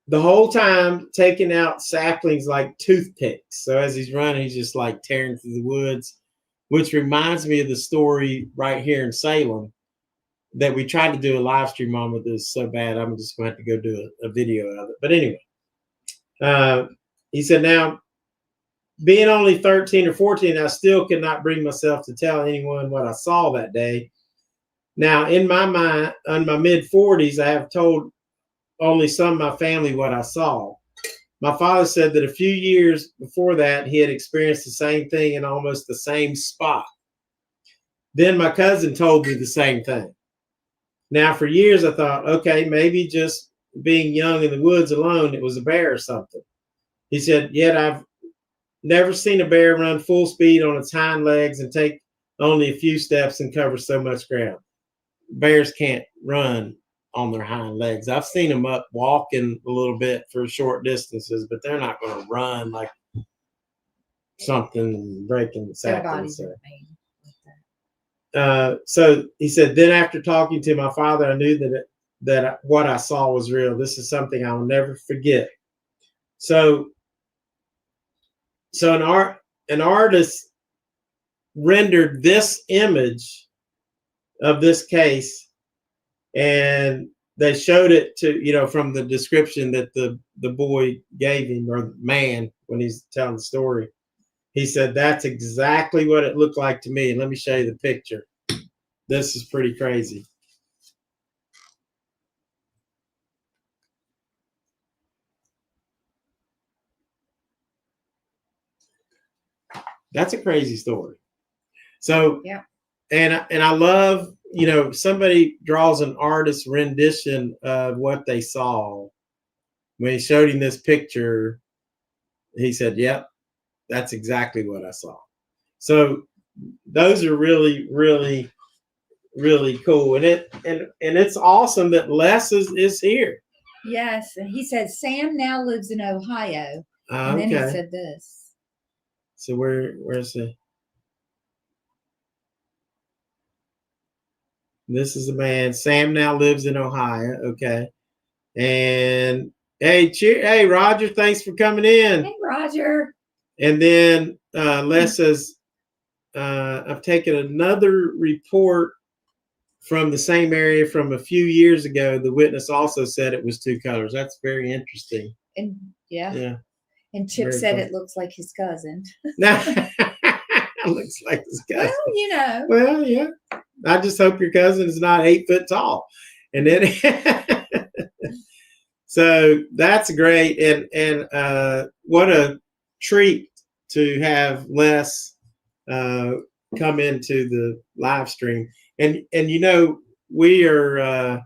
The whole time taking out saplings like toothpicks. So as he's running, he's just like tearing through the woods, which reminds me of the story right here in Salem that we tried to do a live stream on, but this so bad, I'm just going to have to go do a video of it. But anyway, he said, now, being only 13 or 14, I still could not bring myself to tell anyone what I saw that day. Now, in my mind, in my mid-40s, I have told only some of my family what I saw. My father said that a few years before that, he had experienced the same thing in almost the same spot. Then my cousin told me the same thing. Now, for years, I thought, okay, maybe just being young in the woods alone, it was a bear or something. He said, yet I've never seen a bear run full speed on its hind legs and take only a few steps and cover so much ground. Bears can't run on their hind legs. I've seen them up walking a little bit for short distances, but they're not going to run like something breaking the saplings. So he said, then after talking to my father, I knew that what I saw was real. This is something I'll never forget. So an artist rendered this image of this case, and they showed it to, from the description that the boy gave him, or man, when he's telling the story. He said, that's exactly what it looked like to me. And let me show you the picture. This is pretty crazy. That's a crazy story. So, yeah. And I love, somebody draws an artist's rendition of what they saw. When he showed him this picture, he said, yep, that's exactly what I saw. So those are really, really, really cool. And it's awesome that Les is here. Yes. And he said, Sam now lives in Ohio. And then he said this. So where's the... This is the man. Sam now lives in Ohio. Okay. And hey, Roger, thanks for coming in. Hey, Roger. And then Les says, I've taken another report from the same area from a few years ago. The witness also said it was two colors. That's very interesting. And yeah. And Chip very said funny. It looks like his cousin. Looks like his cousin. Well, Well, yeah. I just hope your cousin is not 8 foot tall. And then so that's great. And what a treat to have Les come into the live stream. And we're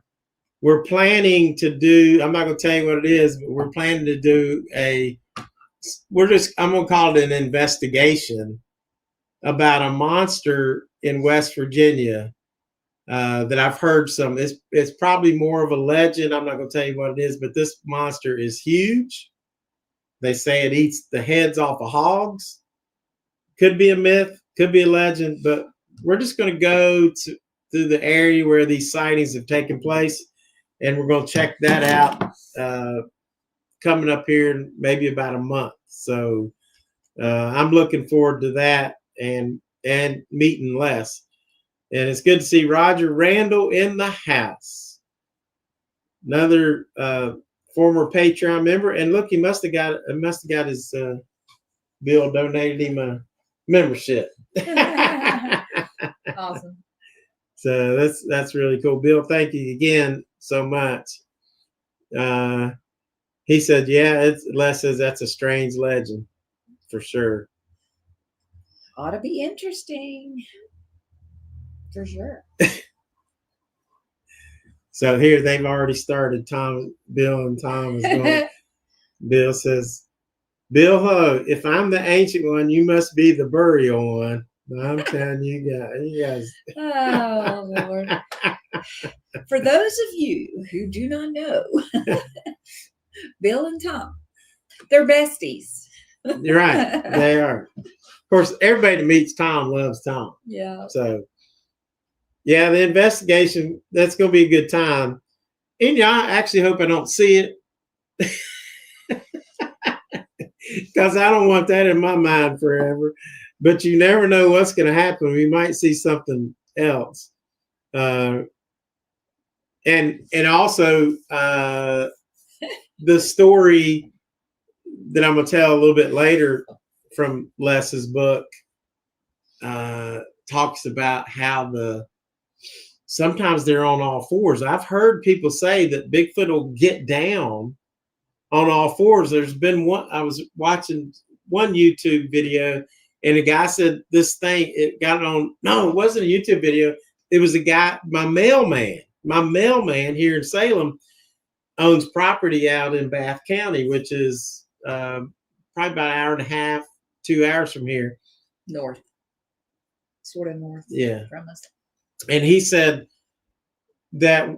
planning to do, I'm not going to tell you what it is, but we're planning to do I'm going to call it an investigation about a monster in West Virginia that I've heard some. It's probably more of a legend. I'm not going to tell you what it is, but this monster is huge. They say it eats the heads off of hogs. Could be a myth, could be a legend, but we're just going to go through the area where these sightings have taken place. and we're going to check that out coming up here in maybe about a month. So I'm looking forward to that and meeting Les. And it's good to see Roger Randall in the house. Another former Patreon member. And look, he must have got his Bill donated him a membership. Awesome. So that's really cool. Bill, thank you again so much. He said, yeah, Les says that's a strange legend for sure. Ought to be interesting. For sure. So here they've already started. Bill and Tom is going. Bill says, Bill Ho, if I'm the ancient one, you must be the burial one. I'm telling you guys. Oh, Lord. For those of you who do not know, Bill and Tom, they're besties. You're right. They are. Of course, everybody that meets Tom loves Tom. Yeah. So, yeah, the investigation, that's going to be a good time. And yeah, I actually hope I don't see it. Because I don't want that in my mind forever. But you never know what's going to happen. We might see something else. And also the story that I'm going to tell a little bit later from Les's book talks about how sometimes they're on all fours. I've heard people say that Bigfoot will get down on all fours. There's been one, I was watching one YouTube video and a guy said this thing, it got on, no, it wasn't a YouTube video. It was a guy, my mailman here in Salem owns property out in Bath County, which is probably about an hour and a half, 2 hours from here. North. Sort of north. Yeah. From us. And he said that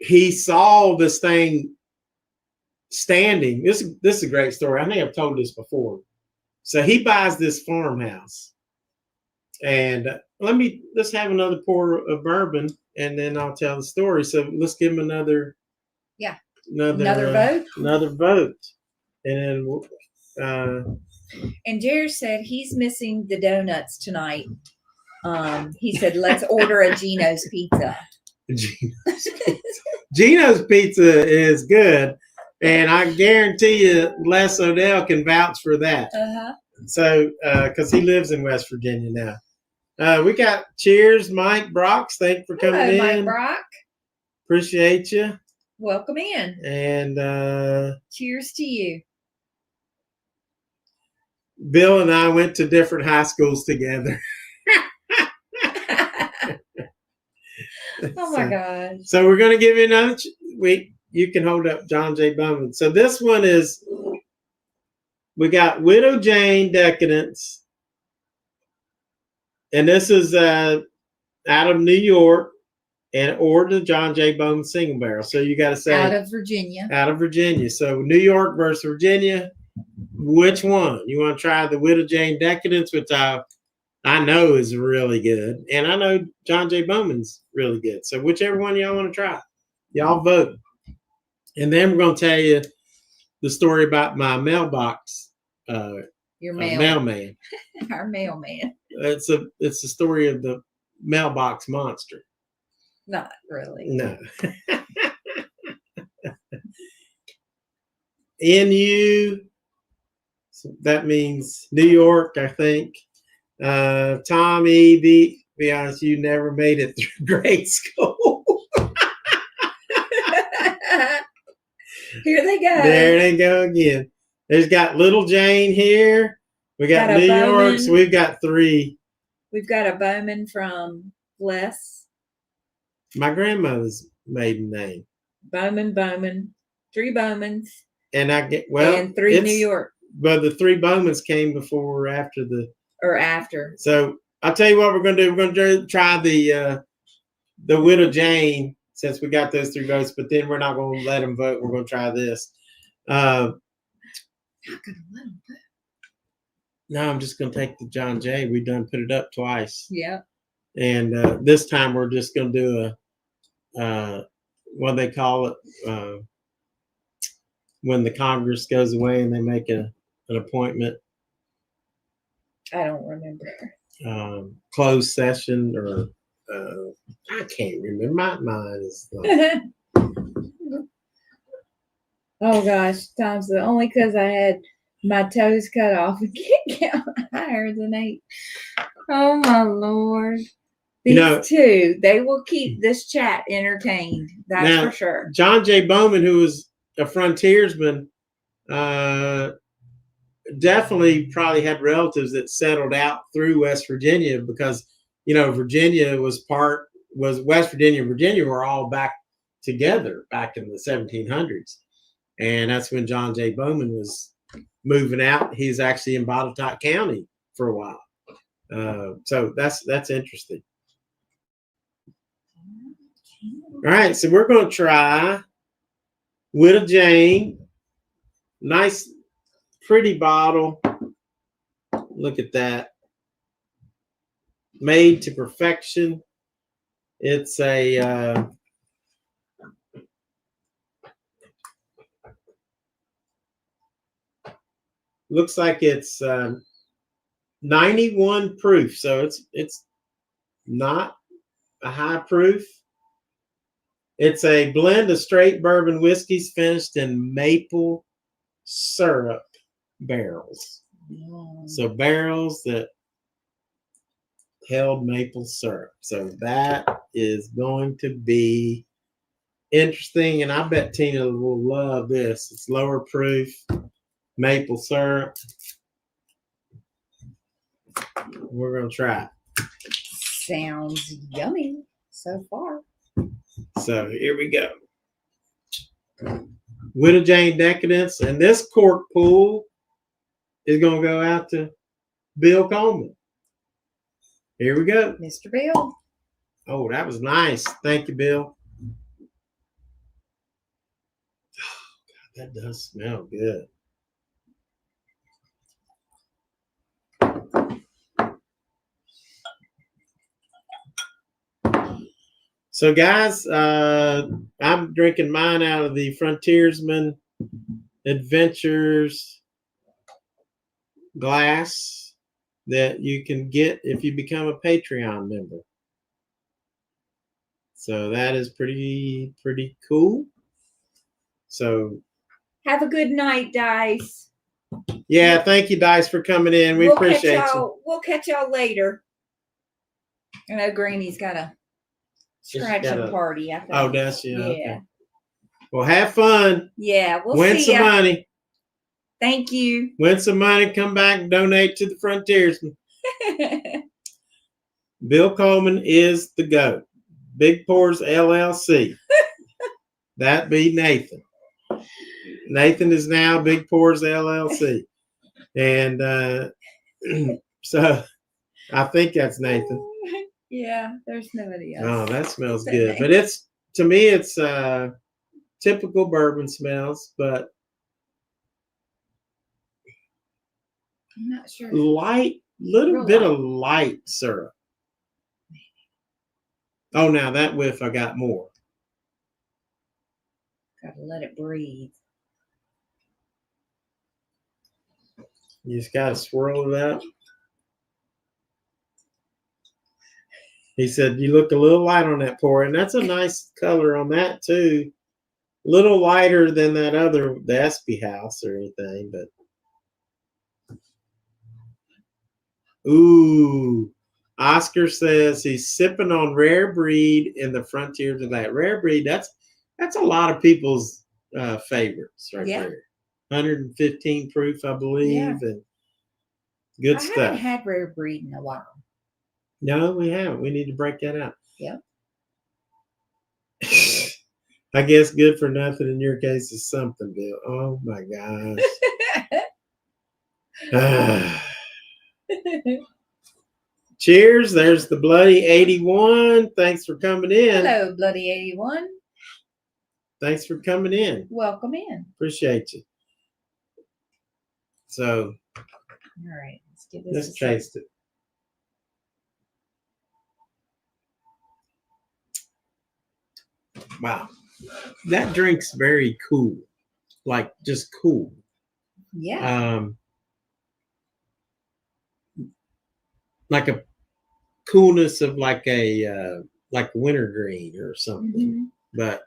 he saw this thing standing. This is a great story. I think I've told this before. So he buys this farmhouse, and let's have another pour of bourbon, and then I'll tell the story. So let's give him another vote. Another vote, and then and Jared said he's missing the donuts tonight. He said, let's order a Geno's pizza. Geno's pizza is good. And I guarantee you Les Odell can vouch for that. Uh-huh. So, because he lives in West Virginia now. We got cheers, Mike Brox. Thanks for coming in. Mike Brock. Appreciate you. Welcome in. And cheers to you. Bill and I went to different high schools together. Oh my gosh. So we're going to give you another you can hold up John J. Bowman. So this one is, we got Widow Jane Decadence. And this is out of New York or the John J. Bowman single barrel. So you got to say. Out of Virginia. Out of Virginia. So New York versus Virginia. Which one? You want to try the Widow Jane Decadence, which I know is really good. And I know John J. Bowman's really good. So whichever one y'all want to try, y'all vote. And then we're going to tell you the story about my mailbox. Your mailman. Our mailman. It's a story of the mailbox monster. Not really. No. NU. So that means New York, I think. Tommy, be honest, you never made it through grade school. Here they go. There they go again. There's got Little Jane here. We got New York, so we've got 3. We've got a Bowman from Les. My grandmother's maiden name. Bowman, 3 Bowmans. And and 3 New York. But the 3 Bowmans came before or after after. So I'll tell you what we're going to do. We're going to try the Widow Jane, since we got those 3 votes, but then we're not going to let them vote. We're going to try this. Not going to let them vote. No, I'm just going to take the John Jay. We done put it up twice. Yeah. And this time we're just going to do what they call it, when the Congress goes away and they make an appointment. I don't remember. Closed session or I can't remember. My mind is like, oh gosh, times only because I had my toes cut off and can't count higher than 8. Oh my Lord. These two, they will keep this chat entertained. That's now, for sure. John J. Bowman, who was a frontiersman, definitely probably had relatives that settled out through West Virginia because, Virginia was West Virginia and Virginia were all back together back in the 1700s. And that's when John J. Bowman was moving out. He's actually in Botetourt County for a while. So that's interesting. All right, so we're going to try Widow Jane. Nice, pretty bottle. Look at that. Made to perfection. It's a looks like it's 91 proof, so it's not a high proof. It's a blend of straight bourbon whiskeys finished in maple syrup barrels. So barrels that held maple syrup. So that is going to be interesting, and I bet Tina will love this. It's lower proof, maple syrup. We're going to try it. Sounds yummy so far. So here we go. Widow Jane Decadence, and this cork pool is going to go out to Bill Coleman. Here we go. Mr. Bill. Oh, that was nice. Thank you, Bill. Oh, God, that does smell good. So, guys, I'm drinking mine out of the Frontiersman Adventures glass that you can get if you become a Patreon member. So that is pretty cool. So have a good night, Dice. Yeah, thank you, Dice, for coming in. We appreciate you. We'll catch y'all later. I know Granny's got a scratching party. I think. Oh, does she? Yeah. Okay. Well, have fun. Yeah, we'll win see some money. Thank you. Win some money. Come back and donate to the Frontiersman. Bill Coleman is the GOAT. Big Pours LLC. That be Nathan. Nathan is now Big Pours LLC. And so I think that's Nathan. Yeah, there's nobody else. Oh, that smells good. But it's, to me, it's typical bourbon smells, but I'm not sure. Light, little bit of light syrup. Oh, now that whiff, I got more. Gotta let it breathe. You just gotta swirl it out. He said, you look a little light on that pour, and that's a nice color on that too. A little lighter than that other, the Espy House or anything, but. Ooh, Oscar says he's sipping on Rare Breed in the Frontiers of that. Rare Breed, that's a lot of people's favorites right there. 115 proof, I believe, and good stuff. I haven't had Rare Breed in a while. No, we haven't. We need to break that out. Yep. I guess good for nothing in your case is something, Bill. Oh my gosh. Cheers. There's the Bloody 81. Thanks for coming in. Hello, Bloody 81. Thanks for coming in. Welcome in. Appreciate you. So, all right, let's give this let's taste it. Wow. that drink's very cool, like just cool. Yeah. Like a coolness of like a wintergreen or something. But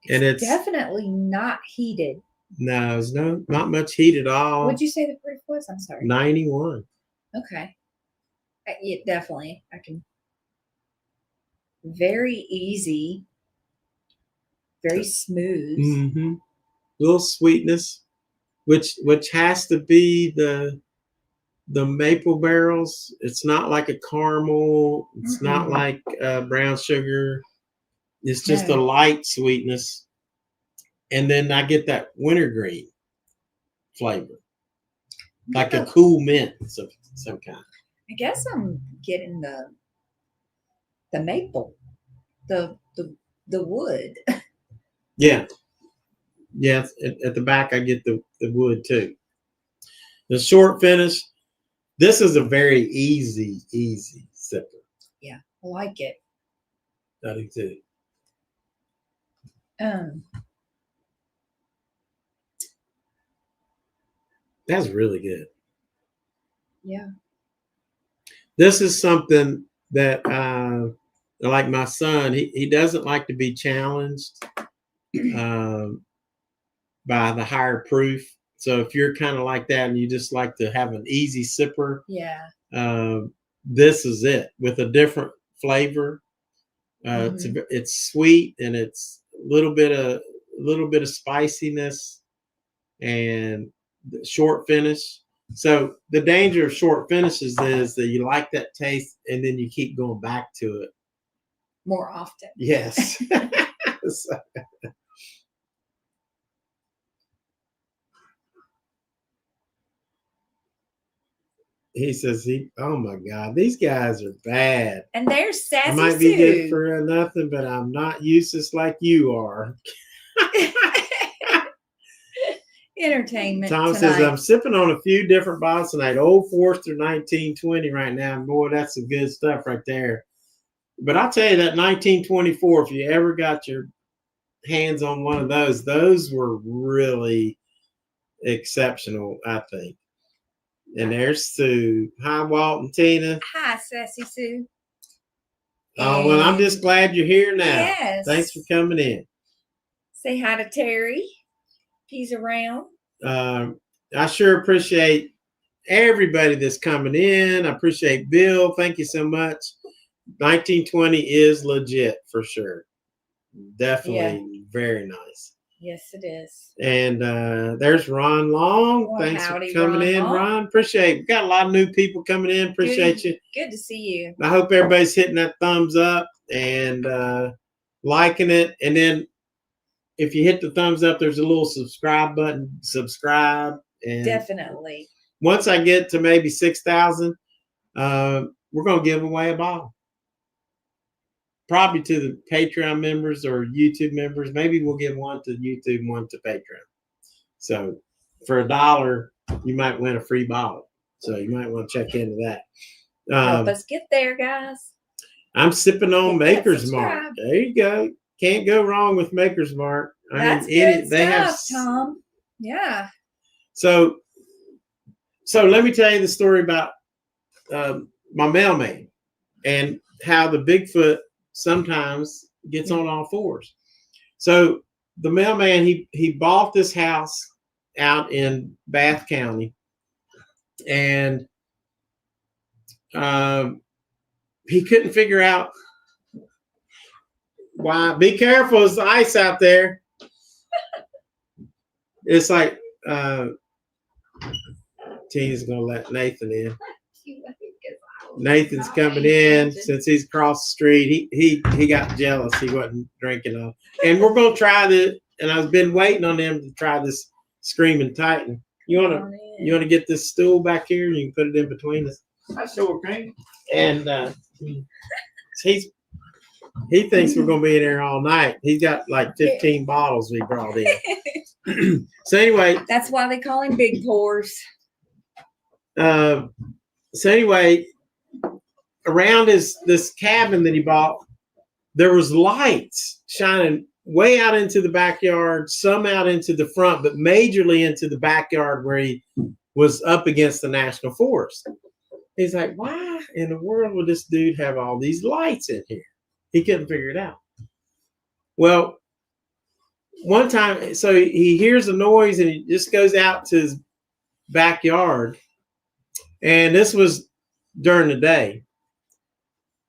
it's definitely not heated. No, it's not much heat at all. What'd you say the proof was? I'm sorry. 91. Okay. Yeah, definitely. I can. Very easy. Very smooth. Mm-hmm. Little sweetness, which has to be the maple barrels. It's not like a caramel. It's not like brown sugar. It's just a light sweetness. And then I get that wintergreen flavor, like a cool mint of some kind. I guess I'm getting the maple, the wood. Yeah. At the back, I get the wood too. The short finish. This is a very easy sipper. Yeah, I like it. I do too. That's really good. Yeah. This is something that like my son, he doesn't like to be challenged by the higher proof. So if you're kind of like that and you just like to have an easy sipper, this is it with a different flavor. It's sweet and it's a little bit of spiciness and short finish. So the danger of short finishes is that you like that taste and then you keep going back to it more often. Yes. He says, oh my God, these guys are bad. And they're sassy. I might be good for nothing, but I'm not useless like you are. Entertainment. Tom says, I'm sipping on a few different bottles tonight. Old Forester 1920 right now. Boy, that's some good stuff right there. But I'll tell you that 1924, if you ever got your hands on one of those were really exceptional, I think. And there's Sue. Hi, Walt and Tina. Hi, Sassy Sue. Oh, well, I'm just glad you're here now. Yes. Thanks for coming in. Say hi to Terry. He's around. I sure appreciate everybody that's coming in. I appreciate Bill. Thank you so much. 1920 is legit for sure. Definitely very nice. Yes, it is. And there's Ron Long. Well, thanks for coming in, Ron. Appreciate it. We've got a lot of new people coming in. Appreciate you. Good to see you. I hope everybody's hitting that thumbs up and liking it. And then if you hit the thumbs up, there's a little subscribe button. Subscribe. And definitely. Once I get to maybe 6,000, we're going to give away a bottle. Probably to the Patreon members or YouTube members. Maybe we'll give one to YouTube and one to Patreon. So for $1, you might win a free bottle. So you might want to check into that. Help us get there, guys. I'm sipping on Maker's Mark. There you go. Can't go wrong with Maker's Mark. That's good stuff, Tom. Yeah. So let me tell you the story about my mailman and how the Bigfoot sometimes gets on all fours. So the mailman, he bought this house out in Bath County, and he couldn't figure out why. Be careful, there's ice out there. It's like Tina's gonna let Nathan in. Nathan's coming in since he's across the street. He got jealous. He wasn't drinking on. And we're gonna try this. And I've been waiting on them to try this Screaming Titan. You wanna get this stool back here? You can put it in between us. I sure can. And he thinks we're gonna be in there all night. He's got like 15 bottles we brought in. So anyway, that's why they call him Big Pours. So anyway, around this cabin that he bought, there was lights shining way out into the backyard, some out into the front, but majorly into the backyard where he was up against the national forest. He's like, why in the world would this dude have all these lights in here? He couldn't figure it out. Well, one time, so he hears a noise and he just goes out to his backyard. And this was during the day.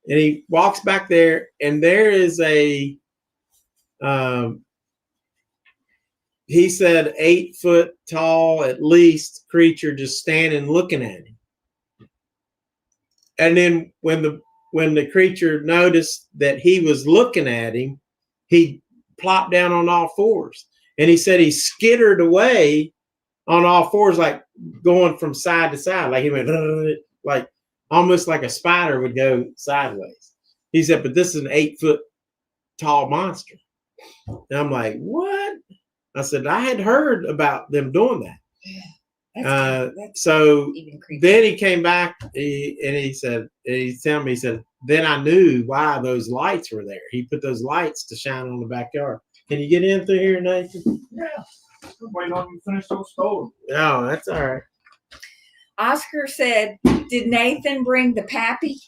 And he walks back there, and there is a, he said 8 foot tall, at least, creature just standing looking at him. And then when the creature noticed that he was looking at him, he plopped down on all fours. And he said he skittered away on all fours, like going from side to side. Like he went, like almost like a spider would go sideways. He said, but this is an 8 foot tall monster. And I'm like, what? I said, I had heard about them doing that. That's so then he came back and he said, he's telling me, he said, then I knew why those lights were there. He put those lights to shine on the backyard. Can you get in through here, Nathan? Yeah. I'm waiting on you to finish those stories. No, that's all right. Oscar said, did Nathan bring the pappy?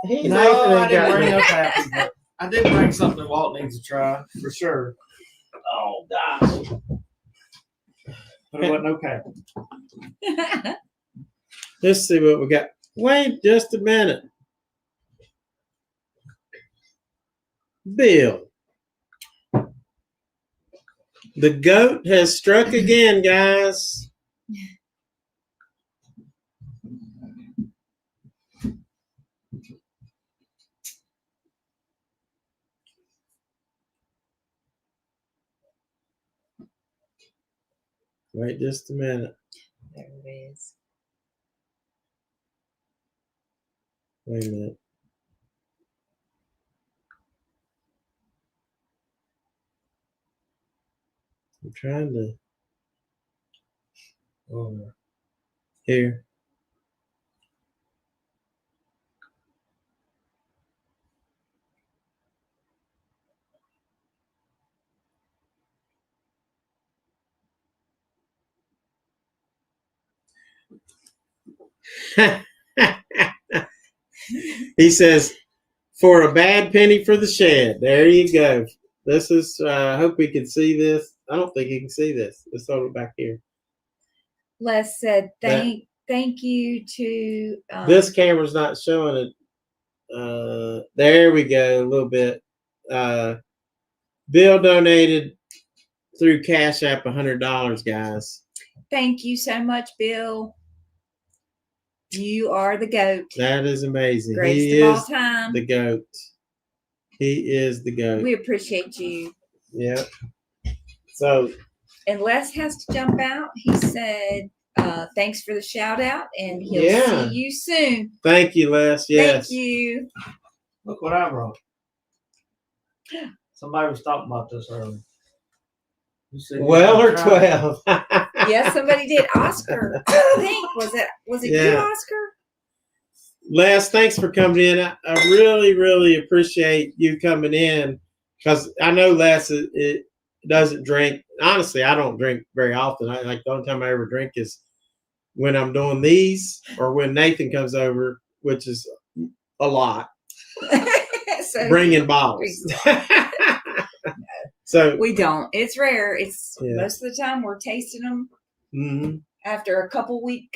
No, I didn't bring no pappy, but I did bring something that Walt needs to try, for sure. Oh, gosh. But it wasn't okay. Let's see what we got. Wait just a minute. Bill. The goat has struck again, guys. Wait just a minute. There it is. Wait a minute. I'm trying to. Oh, here. He says, for a bad penny for the shed. There you go. This is, I hope we can see this. I don't think you can see this. Let's hold it back here. Les said, thank you to. This camera's not showing it. There we go, a little bit. Bill donated through Cash-App $100, guys. Thank you so much, Bill. You are the goat. That is amazing. Greatest He of is all time. the goat. He is the goat. We appreciate you. Yeah. So. And Les has to jump out. He said, thanks for the shout out, and he'll see you soon. Thank you, Les. Yes. Thank you. Look what I brought. Somebody was talking about this earlier. Well or 12. Yes, somebody did. Oscar, I think. Was it you, Oscar? Les, thanks for coming in. I really, really appreciate you coming in, because I know Les it doesn't drink. Honestly, I don't drink very often. The only time I ever drink is when I'm doing these or when Nathan comes over, which is a lot. So bringing bottles. So we don't. It's rare. It's most of the time we're tasting them after a couple week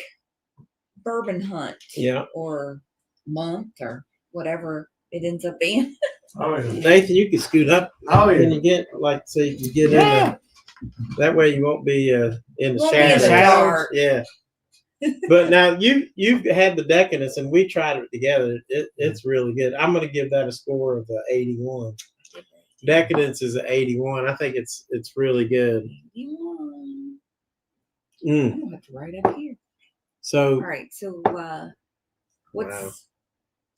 bourbon hunt. Yeah. Or month or whatever it ends up being. Oh, yeah. Nathan, you can scoot up. Oh, yeah. Can you get so you can get in there? That way you won't be in the shadows. Yeah. But now you've had the Decadence, and we tried it together. It's really good. I'm going to give that a score of 81. Decadence is an 81. I think it's really good. 81. I'm going to have to write up here. So. All right. So what's? Wow.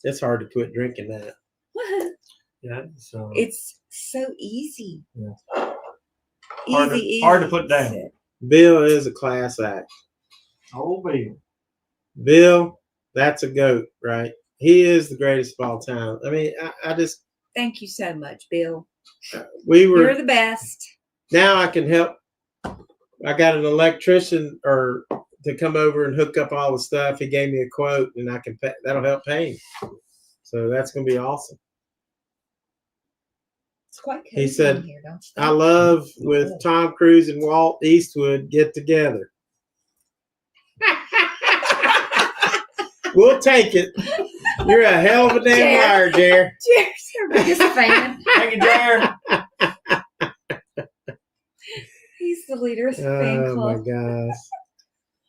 It's hard to quit drinking that. What? Yeah. So. It's so easy. Yeah. Easy. Hard to put down. Bill is a class act. Oh, Bill. Bill, that's a goat, right? he is the greatest of all time. I mean, I just Thank you so much, Bill. you're the best. now I can help. I got an electrician to come over and hook up all the stuff. He gave me a quote, and I can pay. That'll help pay him. So that's gonna be awesome. It's quite cozy He said, in here, don't you I think? love with Tom Cruise and Walt Eastwood get together. We'll take it. You're a hell of a damn liar, Jer. Jerry's our biggest fan. Thank you, Jared. He's the leader of the fan Oh my club. gosh.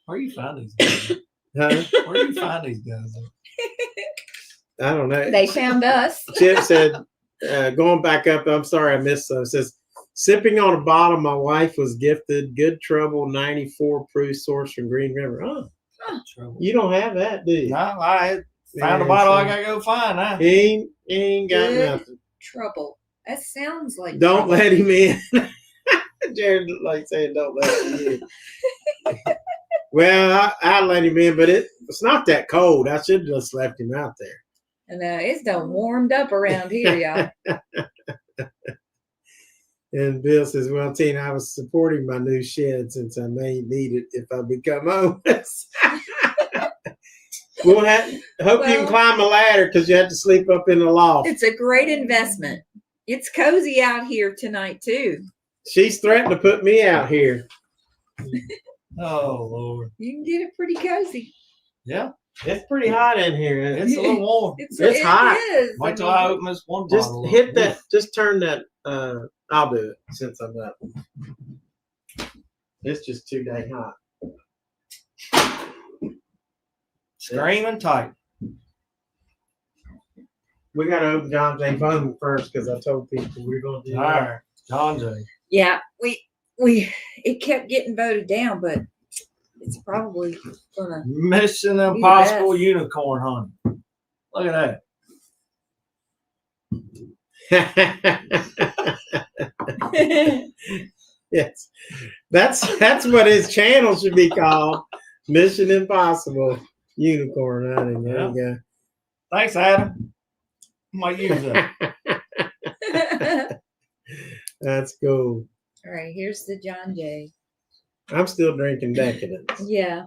Where you find these guys? Huh? Where you find these guys? I don't know. They found us. Chip said, going back up, I'm sorry I missed some. It says, sipping on a bottle my wife was gifted. Good Trouble 94 proof source from Green River. Oh, you don't have that, do you? No, I found a Man, bottle. so I gotta go find now. He ain't got Good nothing. Trouble. That sounds like Don't trouble. let him in. Jared like saying don't let him in. Well, I let him in, but it's not that cold. I should have just left him out there. And it's done warmed up around here, y'all. And Bill says, well, Tina, I was supporting my new shed since I may need it if I become homeless. Hope you can climb a ladder because you have to sleep up in the loft. It's a great investment. It's cozy out here tonight, too. She's threatened to put me out here. Oh Lord. You can get it pretty cozy. Yeah, It's pretty hot in here. it's a little warm. It's hot. It is. Wait till I open this one Just bottle. hit up. that. Just turn that. I'll do it since I'm up. It's just too dang hot. Screaming tight. We got to open John J. Bowman first because I told people we were going to do All that. right, John J. Yeah, it kept getting voted down, but it's probably gonna. Mission Impossible best. unicorn hunting. Look at Yes, that's what his channel should be called. Mission Impossible Unicorn Hunting. There you go. Thanks, Adam. I might use that. That's cool. All right, here's the John Jay. I'm still drinking Decadence. Yeah,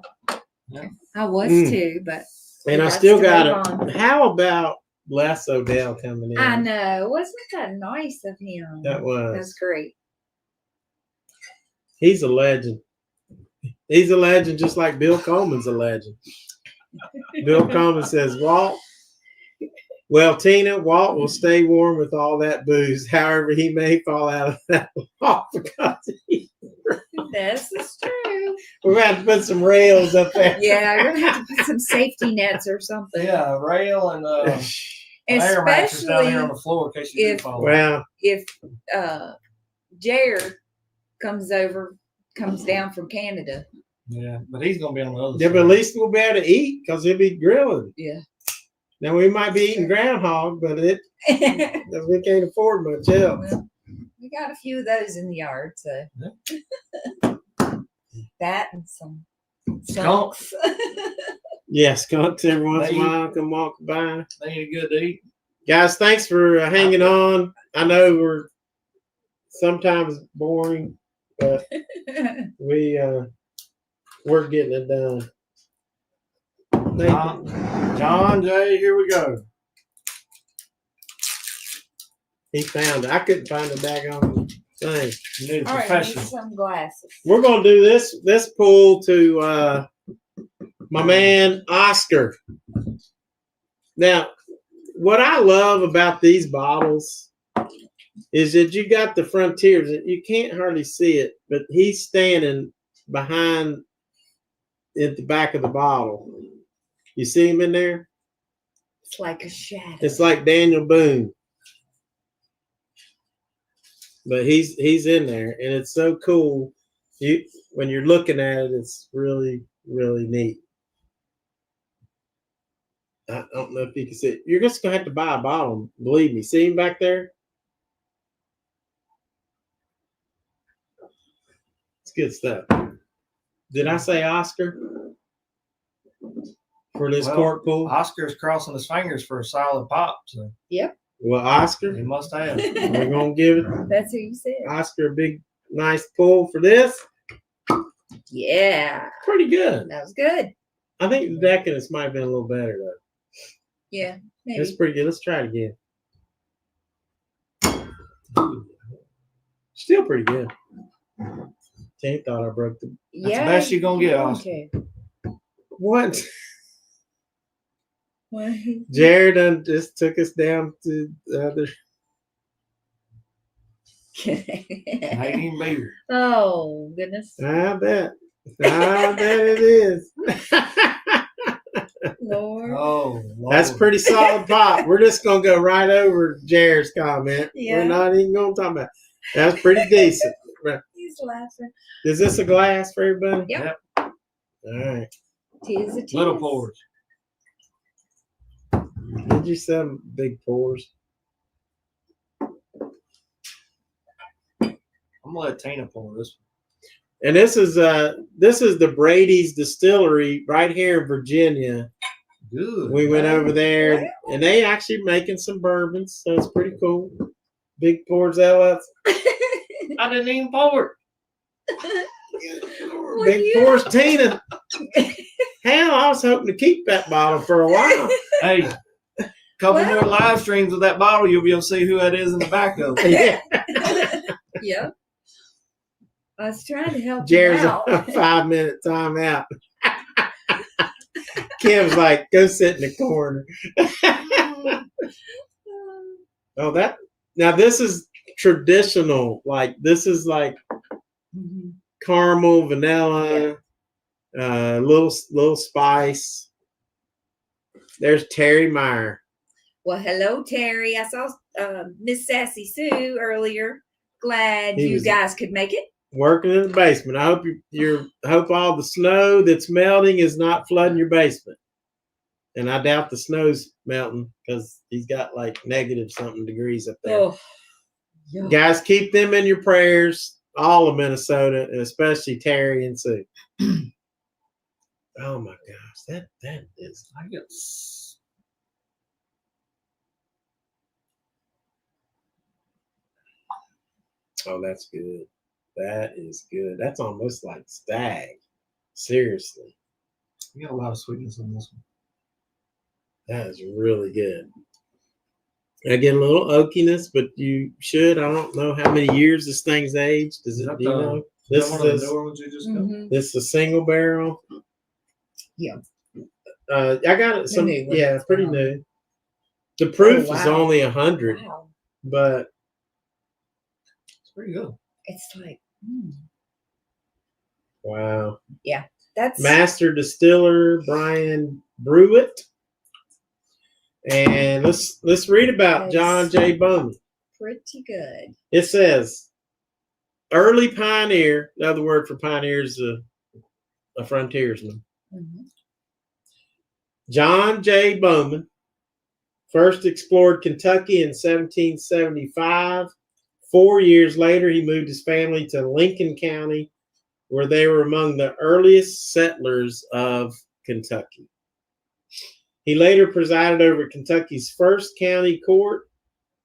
Yeah. I was too, but And I That's still to got move on. it. How about Les Odell coming in? I know. Wasn't that nice of him? That was. That's great. He's a legend. He's a legend just like Bill Coleman's a legend. Bill Coleman says, Walt, well, Tina, Walt will stay warm with all that booze. However, he may fall out of that loft because This is true. we're going to have to put some rails up there. Yeah, we're gonna have to put some safety nets or something. Yeah, rail and air mattress down here on Especially the floor in case you do if- fall. Well, if Jared comes down from Canada. Yeah, but he's gonna be on the other yeah, side. but at least we'll be able to eat because he'll be grilling. Yeah. Now, we might be eating groundhog, but we can't afford much else. Well, we got a few of those in the yard, so that and some skunks. Yeah, skunks every once in a They- while come walk by. They ain't good to eat. Guys, thanks for hanging on. I know we're sometimes boring, but we're getting it done. Thank you. John J, here we go. He found it. I couldn't find the daggone thing. You need a All right, I need professional. some glasses. We're gonna do this pool to my man Oscar. Now, what I love about these bottles is that you got the Frontiers. You can't hardly see it, but he's standing behind at the back of the bottle. You see him in there? It's like a shadow. It's like Daniel Boone. But he's in there, and it's so cool. When you're looking at it, it's really, really neat. I don't know if you can see it. You're just gonna have to buy a bottle. Believe me. See him back there? It's good stuff. Did I say Oscar? for this Well, cork pull? Oscar's crossing his fingers for a solid pop, so Well, Oscar, he must have. we're gonna give it That's who you said. Oscar a big, nice pull for this. Yeah, Pretty good. that was good. I think the Decadence might have been a little better though. Yeah, That's maybe. pretty good. Let's try it again. Still pretty good. Jane thought I broke the. That's the best you're gonna get, Oscar. Okay. What? What? Jared done just took us down to the other. Ain't even beer. Oh goodness, I bet. I bet it is. Lord. Oh, Lord. That's pretty solid pop. We're just gonna go right over Jared's comment. Yeah. We're not even gonna talk about it. That's pretty decent. He's laughing. Is this a glass for everybody? Yep. All right. Tis a tis. Little pours. Did you say big pours? I'm gonna let Tina pour this And this is the Brady's Distillery right here in Virginia. one. Good. We went over there and they actually making some bourbons, so it's pretty cool. Big pours LS. I didn't even pour Big pours Tina. Hell, I was hoping to keep that bottle for a while. it. Hey, couple Well. more live streams with that bottle, you'll be able to see who that is in the back of it. Yeah. Yep. I was trying to help Jared's you on out. a 5-minute timeout. Kim's like, go sit in the corner. Oh, that now this is traditional. Like this is like caramel, vanilla, little spice. There's Terry Meyer. Well, hello, Terry. I saw Miss Sassy Sue earlier. Glad He you was- guys could make it. Working in the basement. I hope I hope all the snow that's melting is not flooding your basement. And I doubt the snow's melting because he's got like negative something degrees up there. Oh, yeah. Guys, keep them in your prayers. All of Minnesota, and especially Terry and Sue. Oh my gosh, that is. I guess. Oh, that's good. That is good. That's almost like Stag. Seriously, You got a lot of sweetness in this one. that is really good. I get a little oakiness, but you should. I don't know how many years this thing's aged. Does it? Is that Do you the- know? Is This that one of is the newer ones you just got? Mhm. this is a single barrel. Yeah. I got it. Some new one. yeah, pretty new. The proof is wow. only 100, Wow. but It's pretty good. It's like, wow. that's Master distiller Brian Brewitt. And let's read about Nice. John J. Bowman. pretty good. It says early pioneer, another word for pioneer is a frontiersman. Mhm. John J. Bowman first explored Kentucky in 1775. 4 years later, he moved his family to Lincoln County, where they were among the earliest settlers of Kentucky. He later presided over Kentucky's first county court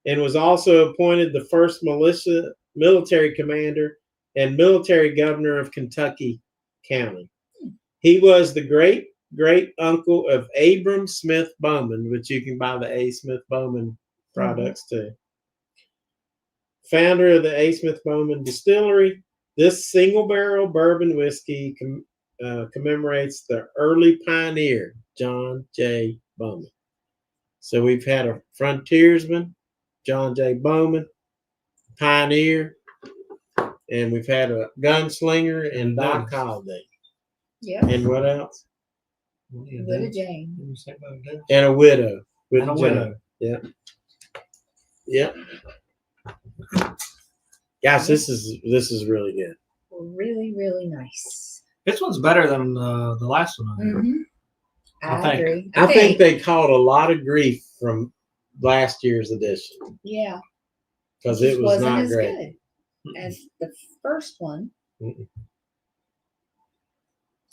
and was also appointed the first military commander and military governor of Kentucky County. He was the great uncle of Abram Smith Bowman, which you can buy the A. Smith Bowman products too. Founder of the A. Smith Bowman Distillery, this single barrel bourbon whiskey commemorates the early pioneer, John J. Bowman. So we've had a frontiersman, John J. Bowman, pioneer, and we've had a gunslinger and Doc Holliday. Yeah. And what else? Little Jane. What did you say about that? And a widow. With And a Jane. widow. Yep. Gosh, this is really good. Really, really nice. This one's better than the last one. I heard. Mm-hmm. I I think. agree. I think they caught a lot of grief from last year's edition yeah, because just it was wasn't not as great. good as the first one. Mm-mm.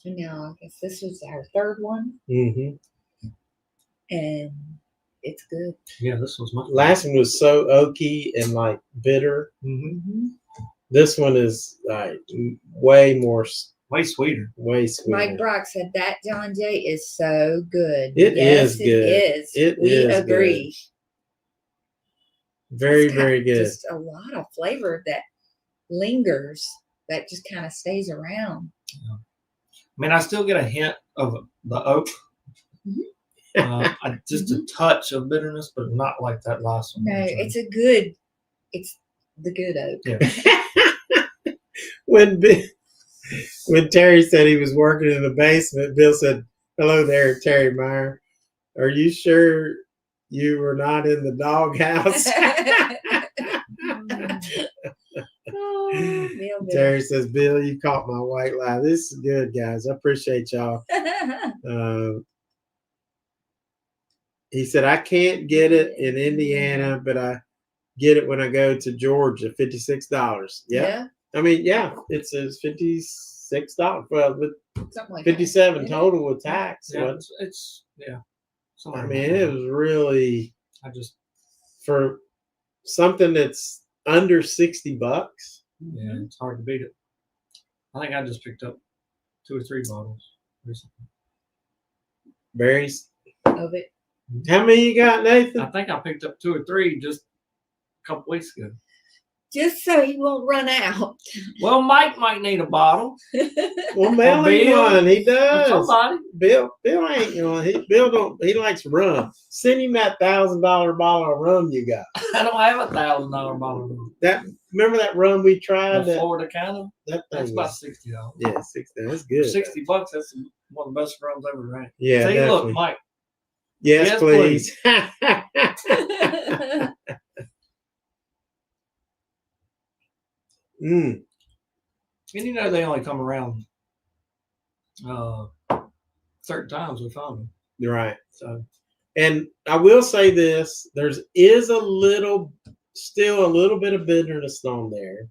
Now, I guess this was our third one, Mm-hmm. and it's good. Yeah, this was my Last one was so oaky and like bitter. Mm-hmm. This one is like way more, Way sweeter. way sweeter. Mike Brock said that John Jay is so good. It yes, is good. It is. We is agree. Very, It's got very good. Just a lot of flavor that lingers, that just kind of stays around. Yeah. I mean, I still get a hint of the oak. Just a touch of bitterness, but not like that last one. No, it's the good oak. Yeah. When Terry said he was working in the basement, Bill said, "Hello there, Terry Meyer. Are you sure you were not in the doghouse?" Oh, Bill. Terry says, "Bill, you caught my white lie." This is good, guys. I appreciate y'all. He said, "I can't get it in Indiana, but I get it when I go to Georgia. $56. Yeah. I mean, yeah, it says $56. Well, with Something like 57 that. total with tax. Yeah, But, it's yeah. I mean, it was really for something that's under $60. Yeah, it's hard to beat it. I think I just picked up 2 or 3 bottles recently. Berries. Of it. How many you got, Nathan? I think I picked up 2 or 3 just a couple weeks ago. Just so you won't run out. Well, Mike might need a bottle. Well, Mel ain't one. He does. Somebody. Bill ain't one. Bill don't. He likes rum. Send him that $1,000 bottle of rum you got. I don't have a $1,000 bottle. Remember that rum we tried? The Florida Cannon? That thing That's about was, $60. yeah, $60. That's good. For $60, that's one of the best rums I ever drank. Yeah, See, definitely. look, Mike. Yes, please. And you know they only come around certain times we found them. You're right. So, and I will say this: is still a little bit of bitterness on there,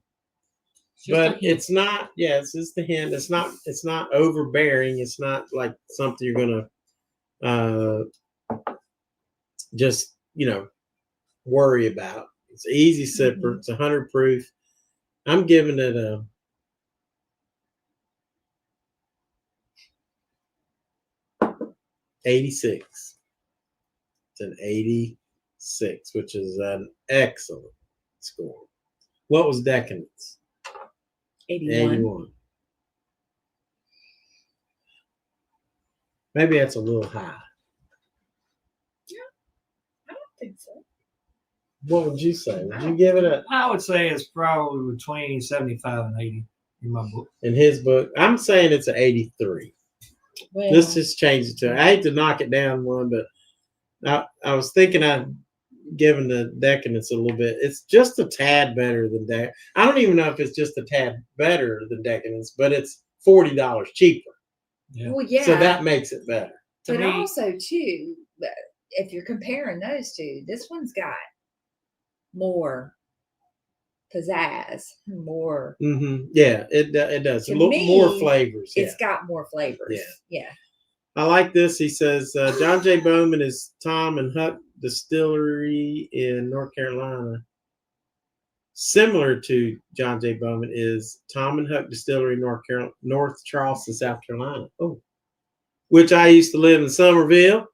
but it's not. Yeah, it's just the hint. It's not overbearing. It's not like something you're gonna just worry about. It's an easy sipper. It's 100 proof. I'm giving it a 86. It's an 86, which is an excellent score. What was Decadence? 81. Maybe that's a little high. Yeah, I don't think so. What would you say? Would you give it a? I would say it's probably between 75 and 80 in my book. In his book, I'm saying it's an 83. Well, Let's just change it to. I hate to knock it down one, but I was thinking I'd given the Decadence a little bit. It's just a tad better than that. I don't even know if it's just a tad better than Decadence, but it's $40 cheaper. Yeah. well, yeah. So that makes it better. But also, too, if you're comparing those two, this one's got more pizzazz, more. Yeah, it does. A little more flavors. It's got more flavors. Yeah. I like this. He says John J. Bowman is Tom and Huck Distillery in North Carolina. Similar to John J. Bowman is Tom and Huck Distillery, North Charleston, South Carolina. Oh, which I used to live in Somerville.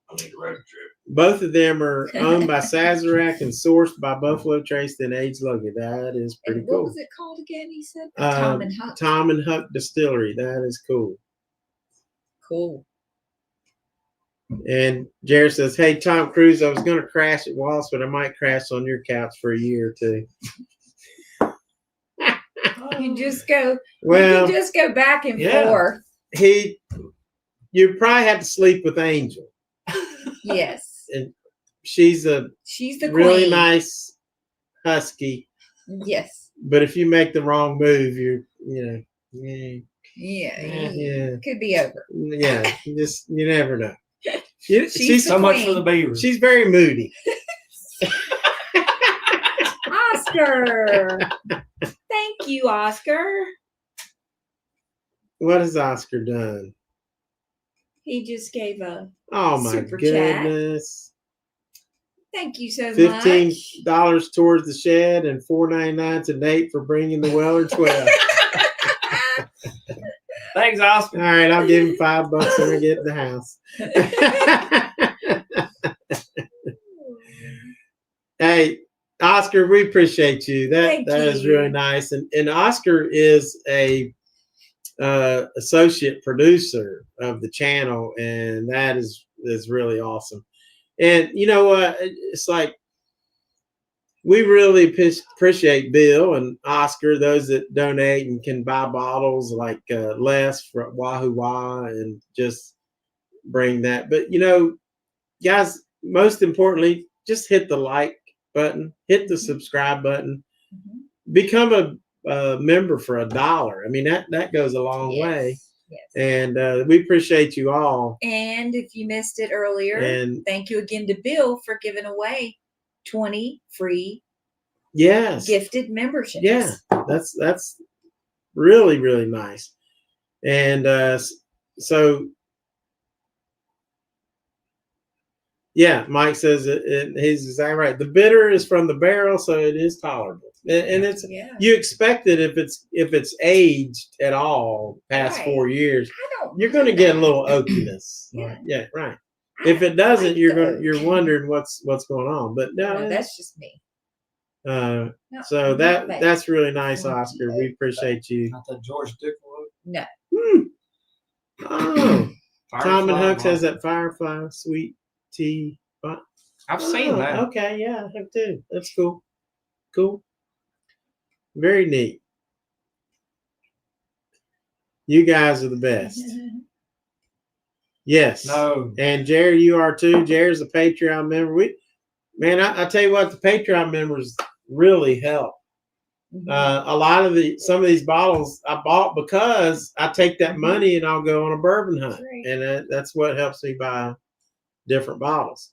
I need a road trip. Both of them are owned by Sazerac and sourced by Buffalo Trace and Aged Luggage. That is pretty cool. What was it called again? He said Tom and Huck. Tom and Huck Distillery. That is cool. Cool. And Jared says, "Hey, Tom Cruise, I was going to crash at Wallace, but I might crash on your couch for a year or two." You just go. Well, you just go back and forth. You probably have to sleep with Angel. Yes. And she's the really queen. nice husky. Yes. But if you make the wrong move, you could be over. Yeah, you never know. She's so much for the Beavers. She's very moody. Oscar. Thank you, Oscar. What has Oscar done? He just gave a Oh my super chat. goodness! Thank you so $15 much. towards the shed and $4.99 to Nate for bringing the Weller 12. Thanks, Oscar. All right, I'll give him $5 when I get in the house. Hey, Oscar, we appreciate you. That is really nice. And Oscar is a associate producer of the channel, and that is really awesome. And you know what? It's like we really appreciate Bill and Oscar, those that donate and can buy bottles like Les from Wahoo Wah and just bring that. But you know, guys, most importantly, just hit the like button, hit the subscribe button, become a member for $1. I mean, that goes a long way. Yes. And we appreciate you all. And if you missed it earlier, And thank you again to Bill for giving away 20 free gifted memberships. Yeah, that's really, really nice. And so yeah, Mike says he's exactly right. The bitter is from the barrel, so it is tolerable. And it's you expect it if it's aged at all past 4 years, you're going to get a little oakiness. Yeah, right. If it doesn't, you're wondering what's going on. But no, that's just me. So that's really nice, Oscar. We appreciate you. Not that George Dickelwood? No. Oh, Tom and Hooks has that Firefly sweet tea. I've seen that. Okay, yeah, I have too. That's cool. Cool. Very neat. You guys are the best. Yes. No. And Jerry, you are too. Jerry's a Patreon member. I tell you what, the Patreon members really help. A lot of some of these bottles I bought because I take that money and I'll go on a bourbon hunt, and that's what helps me buy different bottles.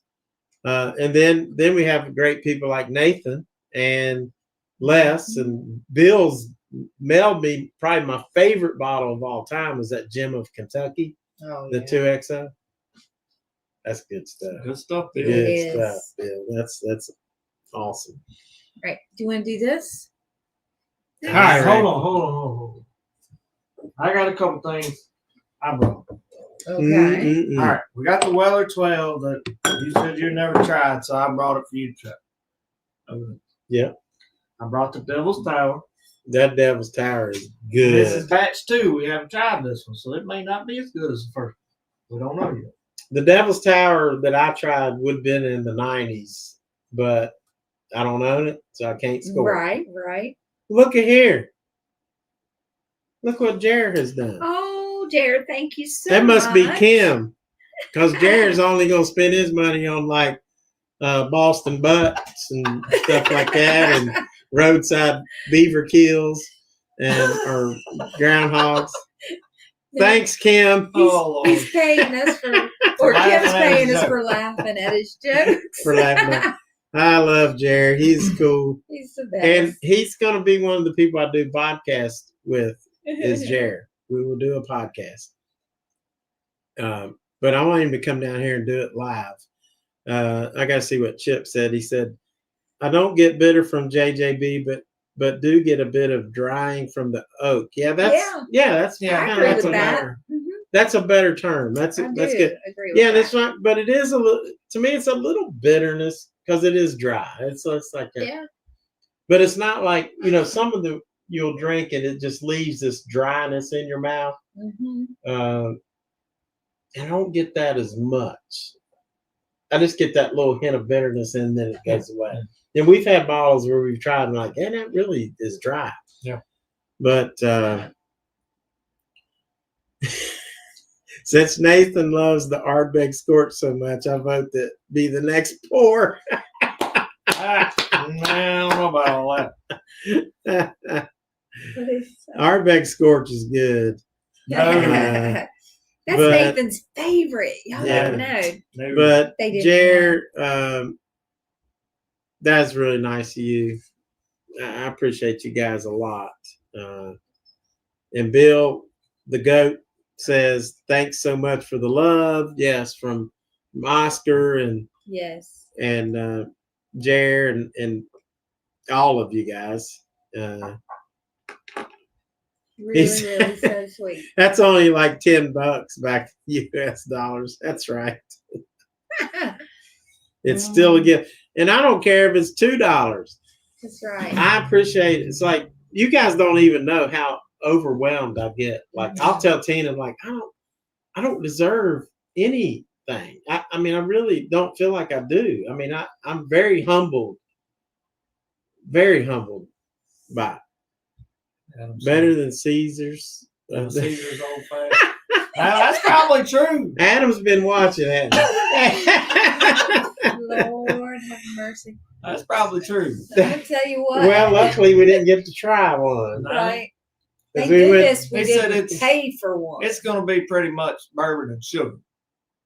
And then we have great people like Nathan and Les and Bill's mailed me probably my favorite bottle of all time is that Gem of Kentucky, the 2XO. That's good stuff. Good stuff, Bill. Good stuff, Bill. That's awesome. Right. Do you want to do this? All right, hold on. I got a couple things I brought. Okay. All right, we got the Weller 12 that you said you never tried, so I brought it for you to try. Okay. Yeah. I brought the Devil's Tower. That Devil's Tower is good. This is batch 2. We haven't tried this one, so it may not be as good as the first one. We don't know yet. The Devil's Tower that I tried would have been in the 90s, but I don't own it, so I can't score. Right. Look at here. Look what Jared has done. Oh, Jared, thank you so much. That must be Kim, because Jared's only going to spend his money on like Boston butts and stuff like that, and roadside beaver kills or groundhogs. Thanks, Kim. He's paying us Kim's paying us for laughing at his jokes. For laughing. I love Jared. He's cool. He's the best. And he's going to be one of the people I do podcasts with is Jared. We will do a podcast. But I want him to come down here and do it live. I got to see what Chip said. He said, I don't get bitter from JJB, but do get a bit of drying from the oak. Yeah, that's a better. That's a better term. That's good. Agree with that. That's right. But it is a little. To me, it's a little bitterness because it is dry. It's like but it's not like some of the you'll drink and it just leaves this dryness in your mouth. I don't get that as much. I just get that little hint of bitterness and then it goes away. And we've had bottles where we've tried and like, that really is dry. Yeah. But since Nathan loves the Ardbeg Scorch so much, I vote that be the next pour. I don't know about all that. Ardbeg Scorch is good. That's Nathan's favorite. Y'all don't know. But Jared, that's really nice of you. I appreciate you guys a lot. And Bill, the goat says, "Thanks so much for the love." Yes, from Oscar and Yes. Jared and all of you guys. Really, really so sweet. That's only like $10 back US dollars. That's right. It's still a gift. And I don't care if it's $2. That's right. I appreciate it. It's like you guys don't even know how overwhelmed I get. Like I'll tell Tina, like, I don't deserve anything. I mean, I really don't feel like I do. I mean, I'm very humbled by it. Better than Caesar's. Caesar's old fashioned. Now, that's probably true. Adam's been watching that. Lord have mercy. That's probably true. I'll tell you what. Well, luckily we didn't get to try one. Right. 'Cause Thank we goodness we He said didn't it's- pay for one. It's going to be pretty much bourbon and sugar.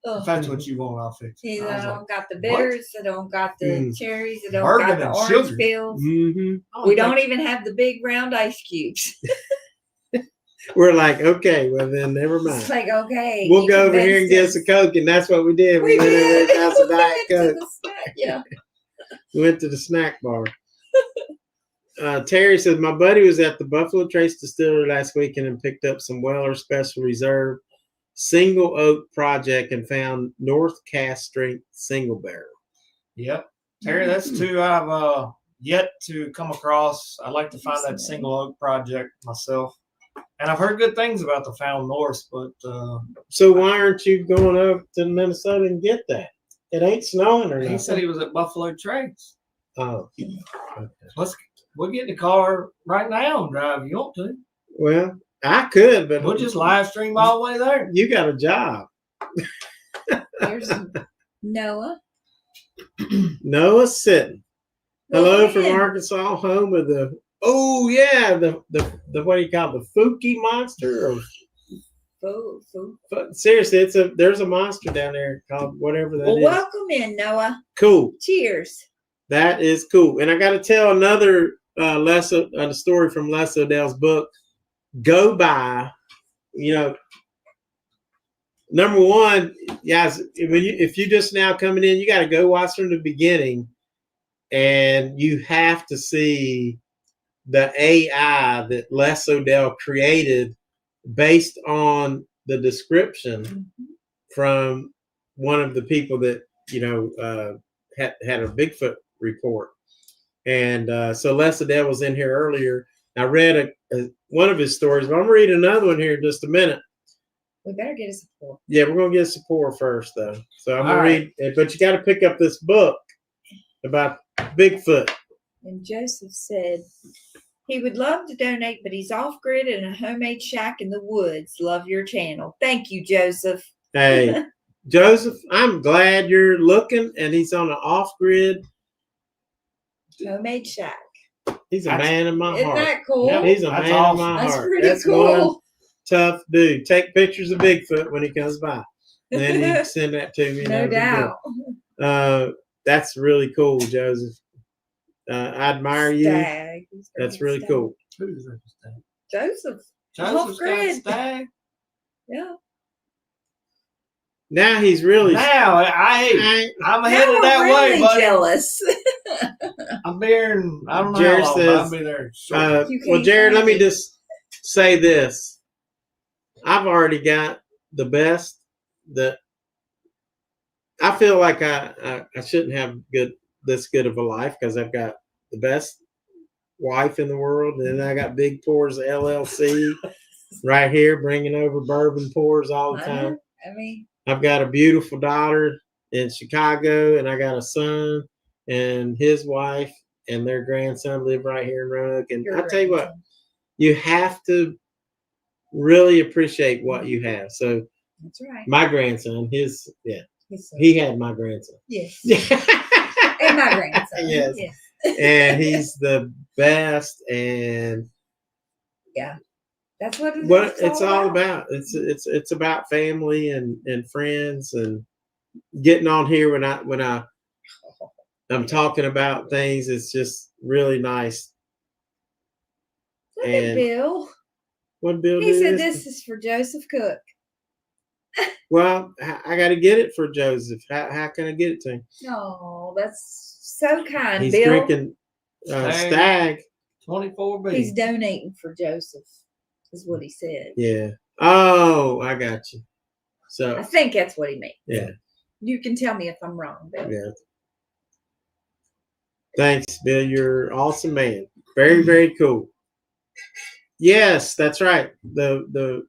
Ugh. If that's what you want, I'll fix it. See, I I was don't like, got the bitters. I don't got the Mm. cherries. I don't Bourbon got the and orange sugar. peels. Mm-hmm. oh, We don't even have the big round ice cubes. We're like, okay, well then never It's mind. like, okay. We'll you go over here and get convinced us a Coke, and that's what we did. We went over there did. and got some We Diet went to Coke. the snack, yeah. We went to the snack bar. Terry says, my buddy was at the Buffalo Trace Distillery last weekend and picked up some Weller Special Reserve single oak project and found North Cast Strength single barrel. Yep. Terry, that's two I've yet to come across. I'd like to find that single oak project myself. And I've heard good things about the Found North, but So why aren't you going up to Minnesota and get that? It ain't snowing or he nothing. said he was at Buffalo Trace. Oh, okay. We'll get in the car right now and drive if you want to. Well, I could, but We'll just live stream all the way there. you got a job. Here's Noah. Noah's sitting. Hello from Man. Arkansas, home of the what do you call it? The Fuki monster? Or seriously, there's a monster down there called whatever that Well, is. welcome in, Noah. Cool. Cheers. That is cool. And I got to tell another a story from Les Odell's book. Go by, number one, guys, if you just now coming in, you got to go watch from the beginning, and you have to see the AI that Les Odell created based on the description from one of the people that had a Bigfoot report. And so Les Odell was in here earlier. I read one of his stories, but I'm reading another one here in just a minute. We better get a support. Yeah, we're going to get support first, though. So I'm going All to read it, but you got to pick up this book about Bigfoot. And Joseph said he would love to donate, but he's off-grid in a homemade shack in the woods. Love your channel. Thank you, Joseph. Hey, Joseph, I'm glad you're looking, and he's on an off-grid. Homemade shack. He's a man in my Isn't heart. that cool? Yep. He's a That's man awesome. in my That's heart. pretty That's cool. one tough dude. Take pictures of Bigfoot when he comes by. And then you can send that to me. No doubt. That's really cool, Joseph. I admire you. Stag. That's really cool. Who's that stag? Joseph. Joseph's got a Off-grid. stag. Yeah. Now he's really. Now, I'm headed Now that we're way, really buddy. jealous. I'm being, I don't know Jared how long, says, but I'll be there shortly. You well, can't Jared, let find me it. just say this. I've already got the best that I feel like I shouldn't have this good of a life because I've got the best wife in the world, and then I got Big Pours LLC right here, bringing over bourbon pours all the time. I mean, I've got a beautiful daughter in Chicago, and I got a son and his wife and their grandson live right here in Roanoke. And I tell you what, you have to really appreciate what you have. So that's right. my grandson, he had my grandson. Yes. And my grandson. Yes. And he's the best. And yeah, that's what it's all about. It's about family and friends and getting on here when I'm talking about things. It's just really nice. Look at Bill. What Bill He do said this? this is for Joseph Cook. Well, I got to get it for Joseph. How can I get it to him? Oh, that's so kind, He's Bill. drinking Stag. Stag. 24B. He's donating for Joseph, is what he said. Yeah. Oh, I got you. I So think that's what he meant. yeah, You can tell me if I'm wrong, Bill. yeah. Thanks, Bill. You're an awesome man. Very, very cool. Yes, that's right. The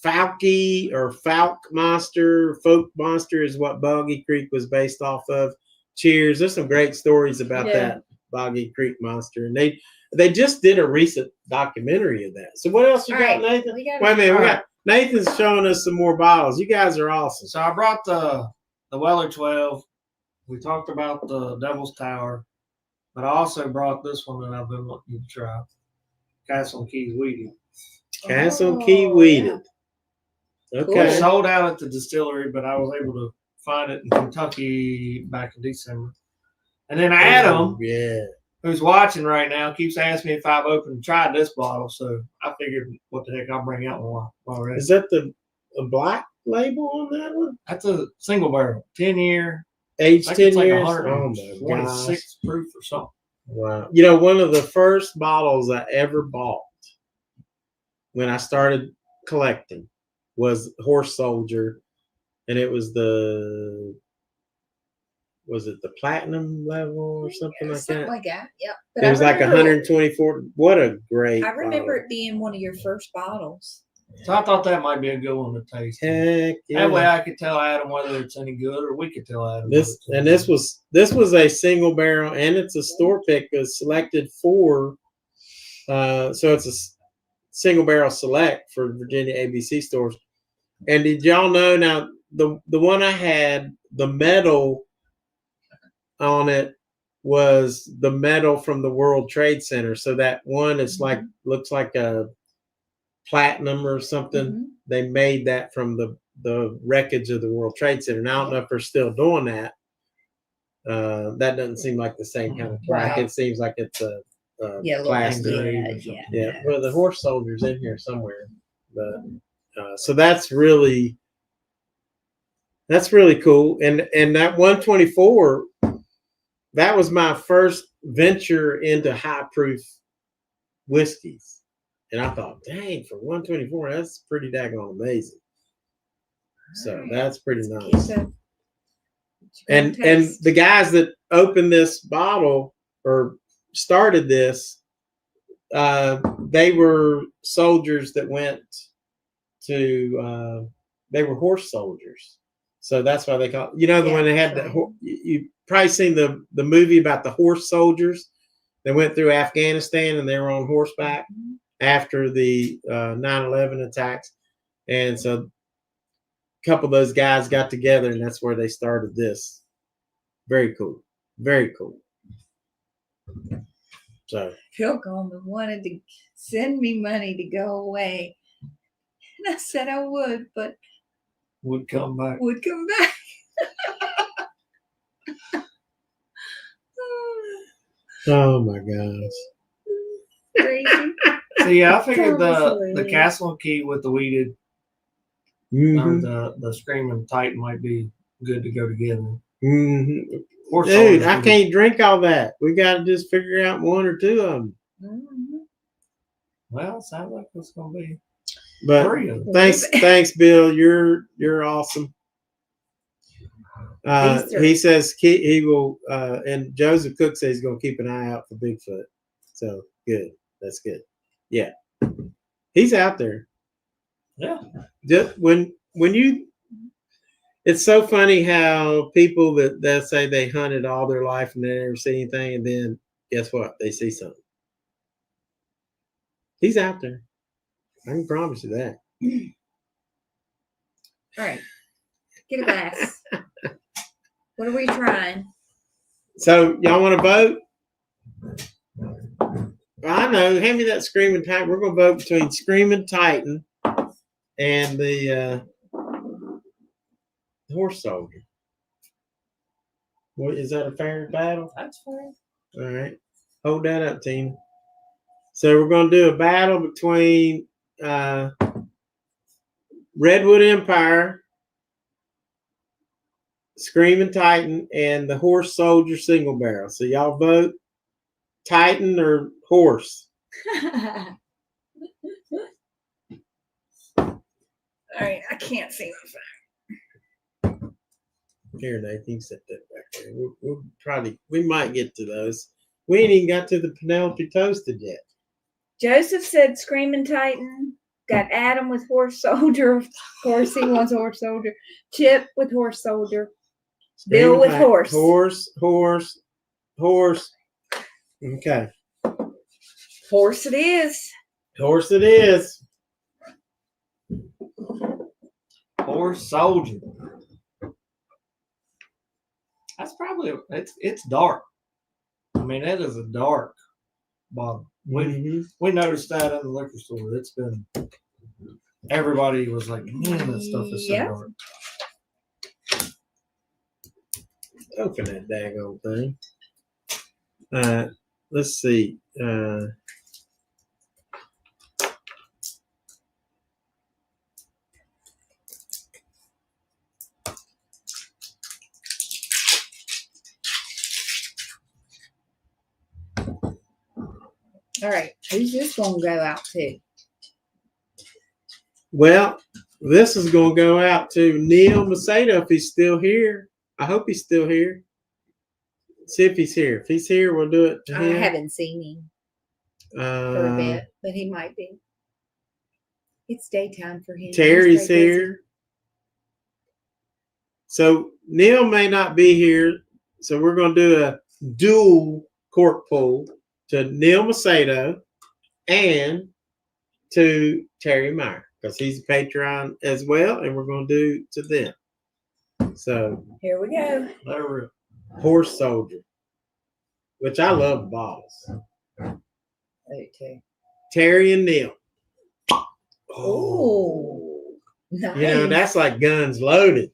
Falky or Falk monster, folk monster is what Boggy Creek was based off of. Cheers. There's some great stories about that Boggy Creek monster, and they just did a recent documentary of that. So what else you All got, right, Nathan? we got Wait a minute, all we right. got Nathan's showing us some more bottles. You guys are awesome. So I brought the Weller 12. We talked about the Devil's Tower, but I also brought this one that I've been wanting you to try. Castle Keys Weeded. Castle Oh, Key Weeded. It Okay. sold out at the distillery, but I was able to find it in Kentucky back in December. And then Adam, Yeah. who's watching right now, keeps asking me if I've opened and tried this bottle. So I figured, what the heck, I'll bring out one already. Is that a black label on that one? That's a single barrel, 10-year. Age I 10 think it's like years? Oh my gosh. 126 proof or something. Wow. You know, one of the first bottles I ever bought when I started collecting was Horse Soldier, and it was the platinum level or something like Something that? like that. Yep. But It was like remember 124. What a great I remember bottle. it being one of your first bottles. So I thought that might be a good one to taste. Heck yeah. That way I could tell Adam whether it's any good, or we could tell Adam. This was a single barrel, and it's a store pick. It's selected for, so it's a single barrel select for Virginia ABC stores. And did y'all know now the one I had, the metal on it was the metal from the World Trade Center. So that one is like looks like a platinum or something. Mm-hmm. They made that from the wreckage of the World Trade Center. Now I don't know if they're still doing that. That doesn't seem like the same kind of plaque. It seems like it's a plastic. Yeah. Well, the Horse Soldier's in here somewhere, but so that's really cool. And that 124, that was my first venture into high proof whiskeys. And I thought, dang, for 124, that's pretty daggone amazing. So that's pretty nice. And the guys that opened this bottle or started this, they were soldiers that went to, they were horse soldiers. So that's why they call it, the one they had, you probably seen the movie about the horse soldiers. They went through Afghanistan and they were on horseback after the 9/11 attacks. And so a couple of those guys got together, and that's where they started this. Very cool. Very cool. So Phil Coleman wanted to send me money to go away. And I said I would, but would come back. oh my gosh. Crazy. See, I figured the Castle Key with the weeded or the Screaming Titan might be good to go together. Mm-hmm. Dude, I can't drink all that. We got to just figure out one or two of them. Mm-hmm. Well, it sounds like it's gonna be. But thanks, Bill. You're awesome. He says he will, and Joseph Cook says he's gonna keep an eye out for Bigfoot. So good. That's good. Yeah, he's out there. Yeah. Just when you, it's so funny how people that say they hunted all their life and they never see anything, and then guess what? They see something. He's out there. I can promise you that. All right. Get a glass. What are we trying? So y'all want to vote? I know. Hand me that Screaming Titan. We're going to vote between Screaming Titan and the Horse Soldier. What, is that a fair battle? That's fine. All right. Hold that up, Tina. So we're going to do a battle between Redwood Empire, Screaming Titan, and the Horse Soldier single barrel. So y'all vote Titan or Horse. All right, I can't see my phone. Here, Nathan, you can set that back there. We might get to those. We ain't even got to the Penelope Toasted yet. Joseph said Screaming Titan. Got Adam with Horse Soldier. Of course, he wants Horse Soldier. Chip with Horse Soldier. Bill with Horse. Horse. Okay. Horse it is. Horse it is. Horse Soldier. That's probably it's dark. I mean, that is a dark bottle. We noticed that in the liquor store. It's been everybody was like, that stuff is so dark. Open that daggone thing. Let's see. All right, who's this going to go out to? Well, this is going to go out to Neil Macedo if he's still here. I hope he's still here. See if he's here. If he's here, we'll do it to him. I haven't seen him for a bit, but he might be. It's daytime for him. Terry's here. So Neil may not be here. So we're going to do a dual cork pull to Neil Macedo and to Terry Meyer because he's a Patreon as well, and we're going to do to them. So here we go. Horse Soldier, which I love bottles. Me too. Terry and Neil. Oh, nice. You know, that's like guns loaded.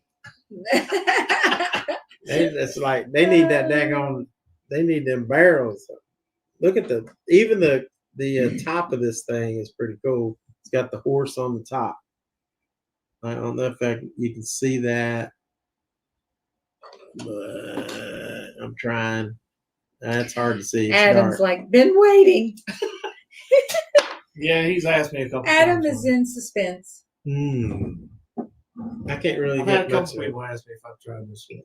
It's like they need that daggone. They need them barrels. Look at the top of this thing is pretty cool. It's got the horse on the top. I don't know if you can see that, but I'm trying. That's hard to see. It's Adam's dark. like, been waiting. Yeah, he's asked me a couple Adam times. is in suspense. I can't really I've had get a much couple of it. people ask me if I've tried this yet.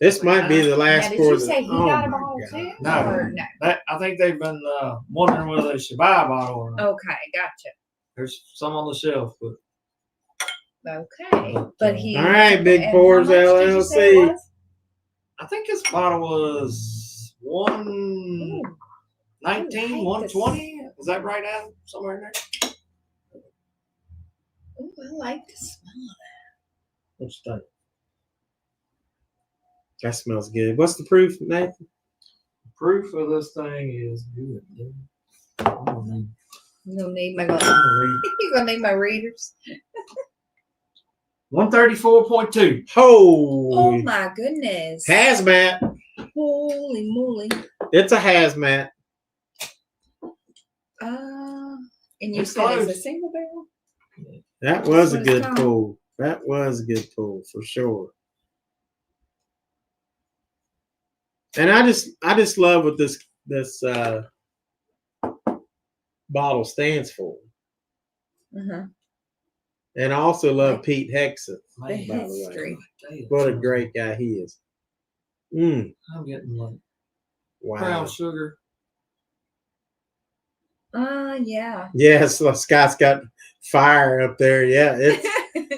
This might be the last Now, did pour. you say he got a bottle too? No. Or no? I think they've been wondering whether they should buy a bottle or not. Okay, gotcha. There's some on the shelf, but Okay, but he. All right, Big and Pours how much did you say it LLC. was? I think this bottle was $119, $120. Is that right, Adam? Somewhere in there. Ooh, I like the smell of What you think? That smells good. What's the proof, Nathan? Proof of this thing is good. Dude. I'm gonna need- that. You're gonna need my. I'm gonna read. You're gonna need my readers. 134.2. Oh Holy my goodness! hazmat. Holy moly! It's a hazmat. And you It's said it's a close. single barrel. That was a That's what good it's pull. That was a good pull for sure. And I just love what this bottle stands for. And I also love Pete Hexon, The by the way. history. What a great guy he is. I'm getting like Wow. brown sugar. Yeah. Yes, Scott's got fire up there. Yeah, it's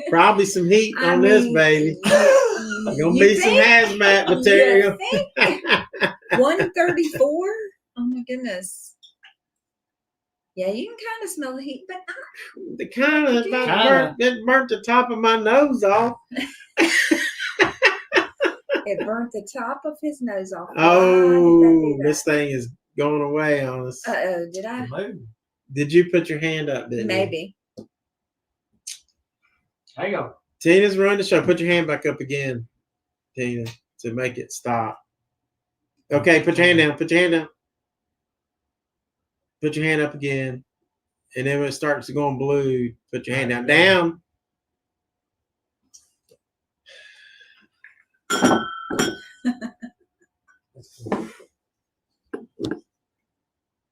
probably some heat I on this mean, baby. Gonna you be some think? hazmat material. 134. Oh my goodness. Yeah, you can kind of smell the heat, but The kind of it burnt the top of my nose off. it burnt the top of his nose off. Oh, this thing is going away on us. Uh-oh, did I? Did you put your hand up, didn't you? Maybe. Hang on. Tina's running the show. Put your hand back up again, Tina, to make it stop. Okay, put your hand down. Put your hand down. Put your hand up again. And then when it starts going blue, put your hand down. Down.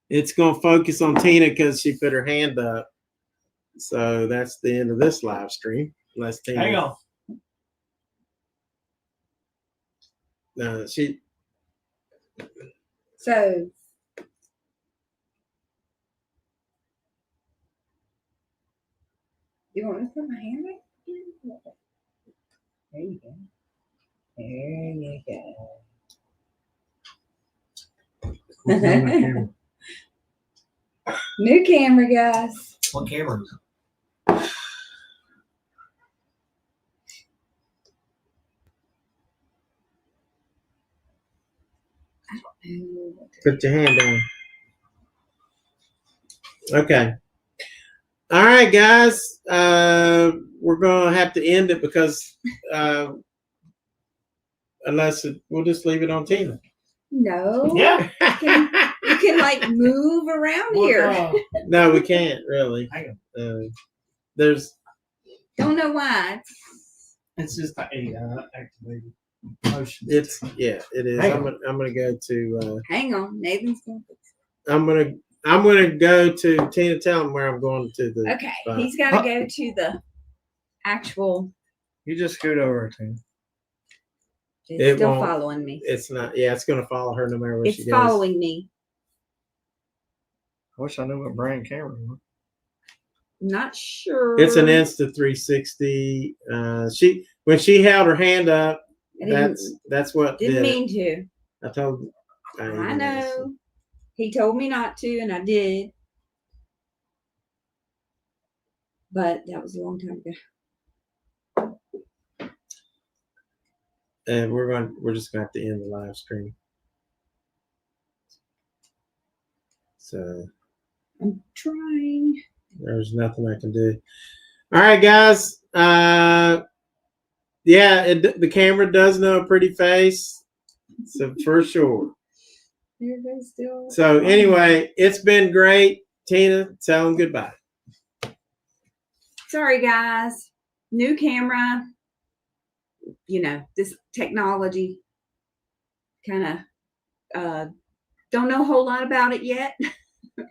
It's going to focus on Tina because she put her hand up. So that's the end of this live stream. Let's Tina. Hang on. No, she. So. You want me to put my hand right here? There you go. There you go. New camera, guys. What camera is it? Put your hand down. Okay. All right, guys. We're going to have to end it because we'll just leave it on Tina. No. Yeah. You can like move around here. No, we can't really. Hang on. There's. Don't know why. It's just a activated motion. It is. I'm gonna go to. Hang on, Nathan's going. I'm gonna go to Tina. Tell him where I'm going to the. Okay, he's got to go to the actual. You just scoot over, Tina. It's still following me. It's not. Yeah, it's gonna follow her no matter where she goes. It's following me. I wish I knew what brand camera it was. Not sure. It's an Insta360. When she held her hand up, that's what didn't mean to. I told. I know. He told me not to, and I did. But that was a long time ago. And we're just gonna have to end the live stream. So I'm trying. There's nothing I can do. All right, guys. The camera does know a pretty face, so for sure. Everybody's still. So anyway, it's been great. Tina, tell them goodbye. Sorry, guys. New camera. You know, this technology kind of don't know a whole lot about it yet,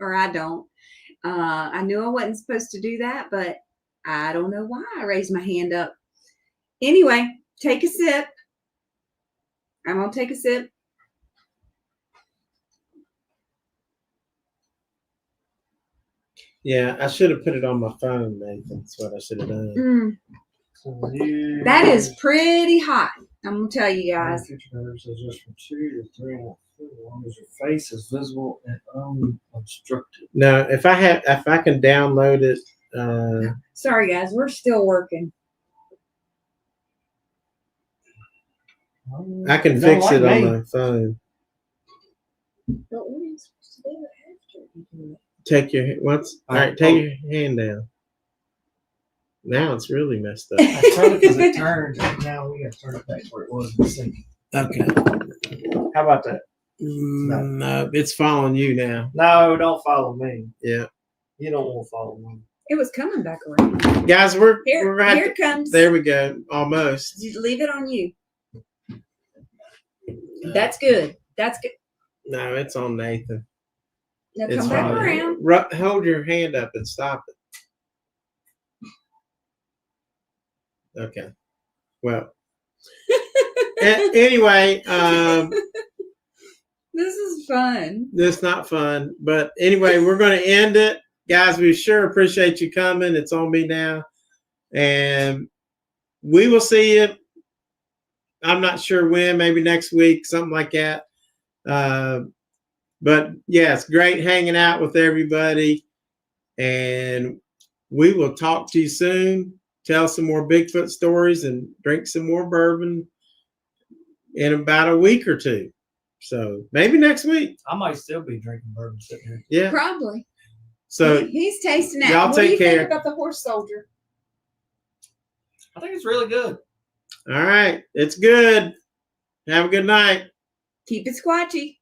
or I don't. I knew I wasn't supposed to do that, but I don't know why I raised my hand up. Anyway, take a sip. I'm going to take a sip. Yeah, I should have put it on my phone, Nathan. That's what I should have done. That is pretty hot. I'm going to tell you guys. Just from 2 to 3 as long as your face is visible and unobstructed. No, if I can download it. Sorry, guys, we're still working. I can fix it on my phone. But what are you supposed to do after you do it? Take your your hand down. Now it's really messed up. I tried it because it turned, and now we got to turn it back where it was in the sink. Okay. How about that? No, it's following you now. No, don't follow me. Yeah. You don't want to follow me. It was coming back around. Guys, we're Here it comes. There we go. Almost. You leave it on you. That's good. That's good. No, it's on Nathan. Now come back around. Hold your hand up and stop it. Okay. Well. Anyway, this is fun. This is not fun, but anyway, we're going to end it, guys. We sure appreciate you coming. It's on me now, and we will see you. I'm not sure when, maybe next week, something like that. But yeah, it's great hanging out with everybody, and we will talk to you soon. Tell some more Bigfoot stories and drink some more bourbon in about a week or two. So maybe next week. I might still be drinking bourbon sitting here. Yeah, probably. So he's tasting that. Y'all what take do you care. think about the horse soldier? I think it's really good. All right, it's good. Have a good night. Keep it squatchy.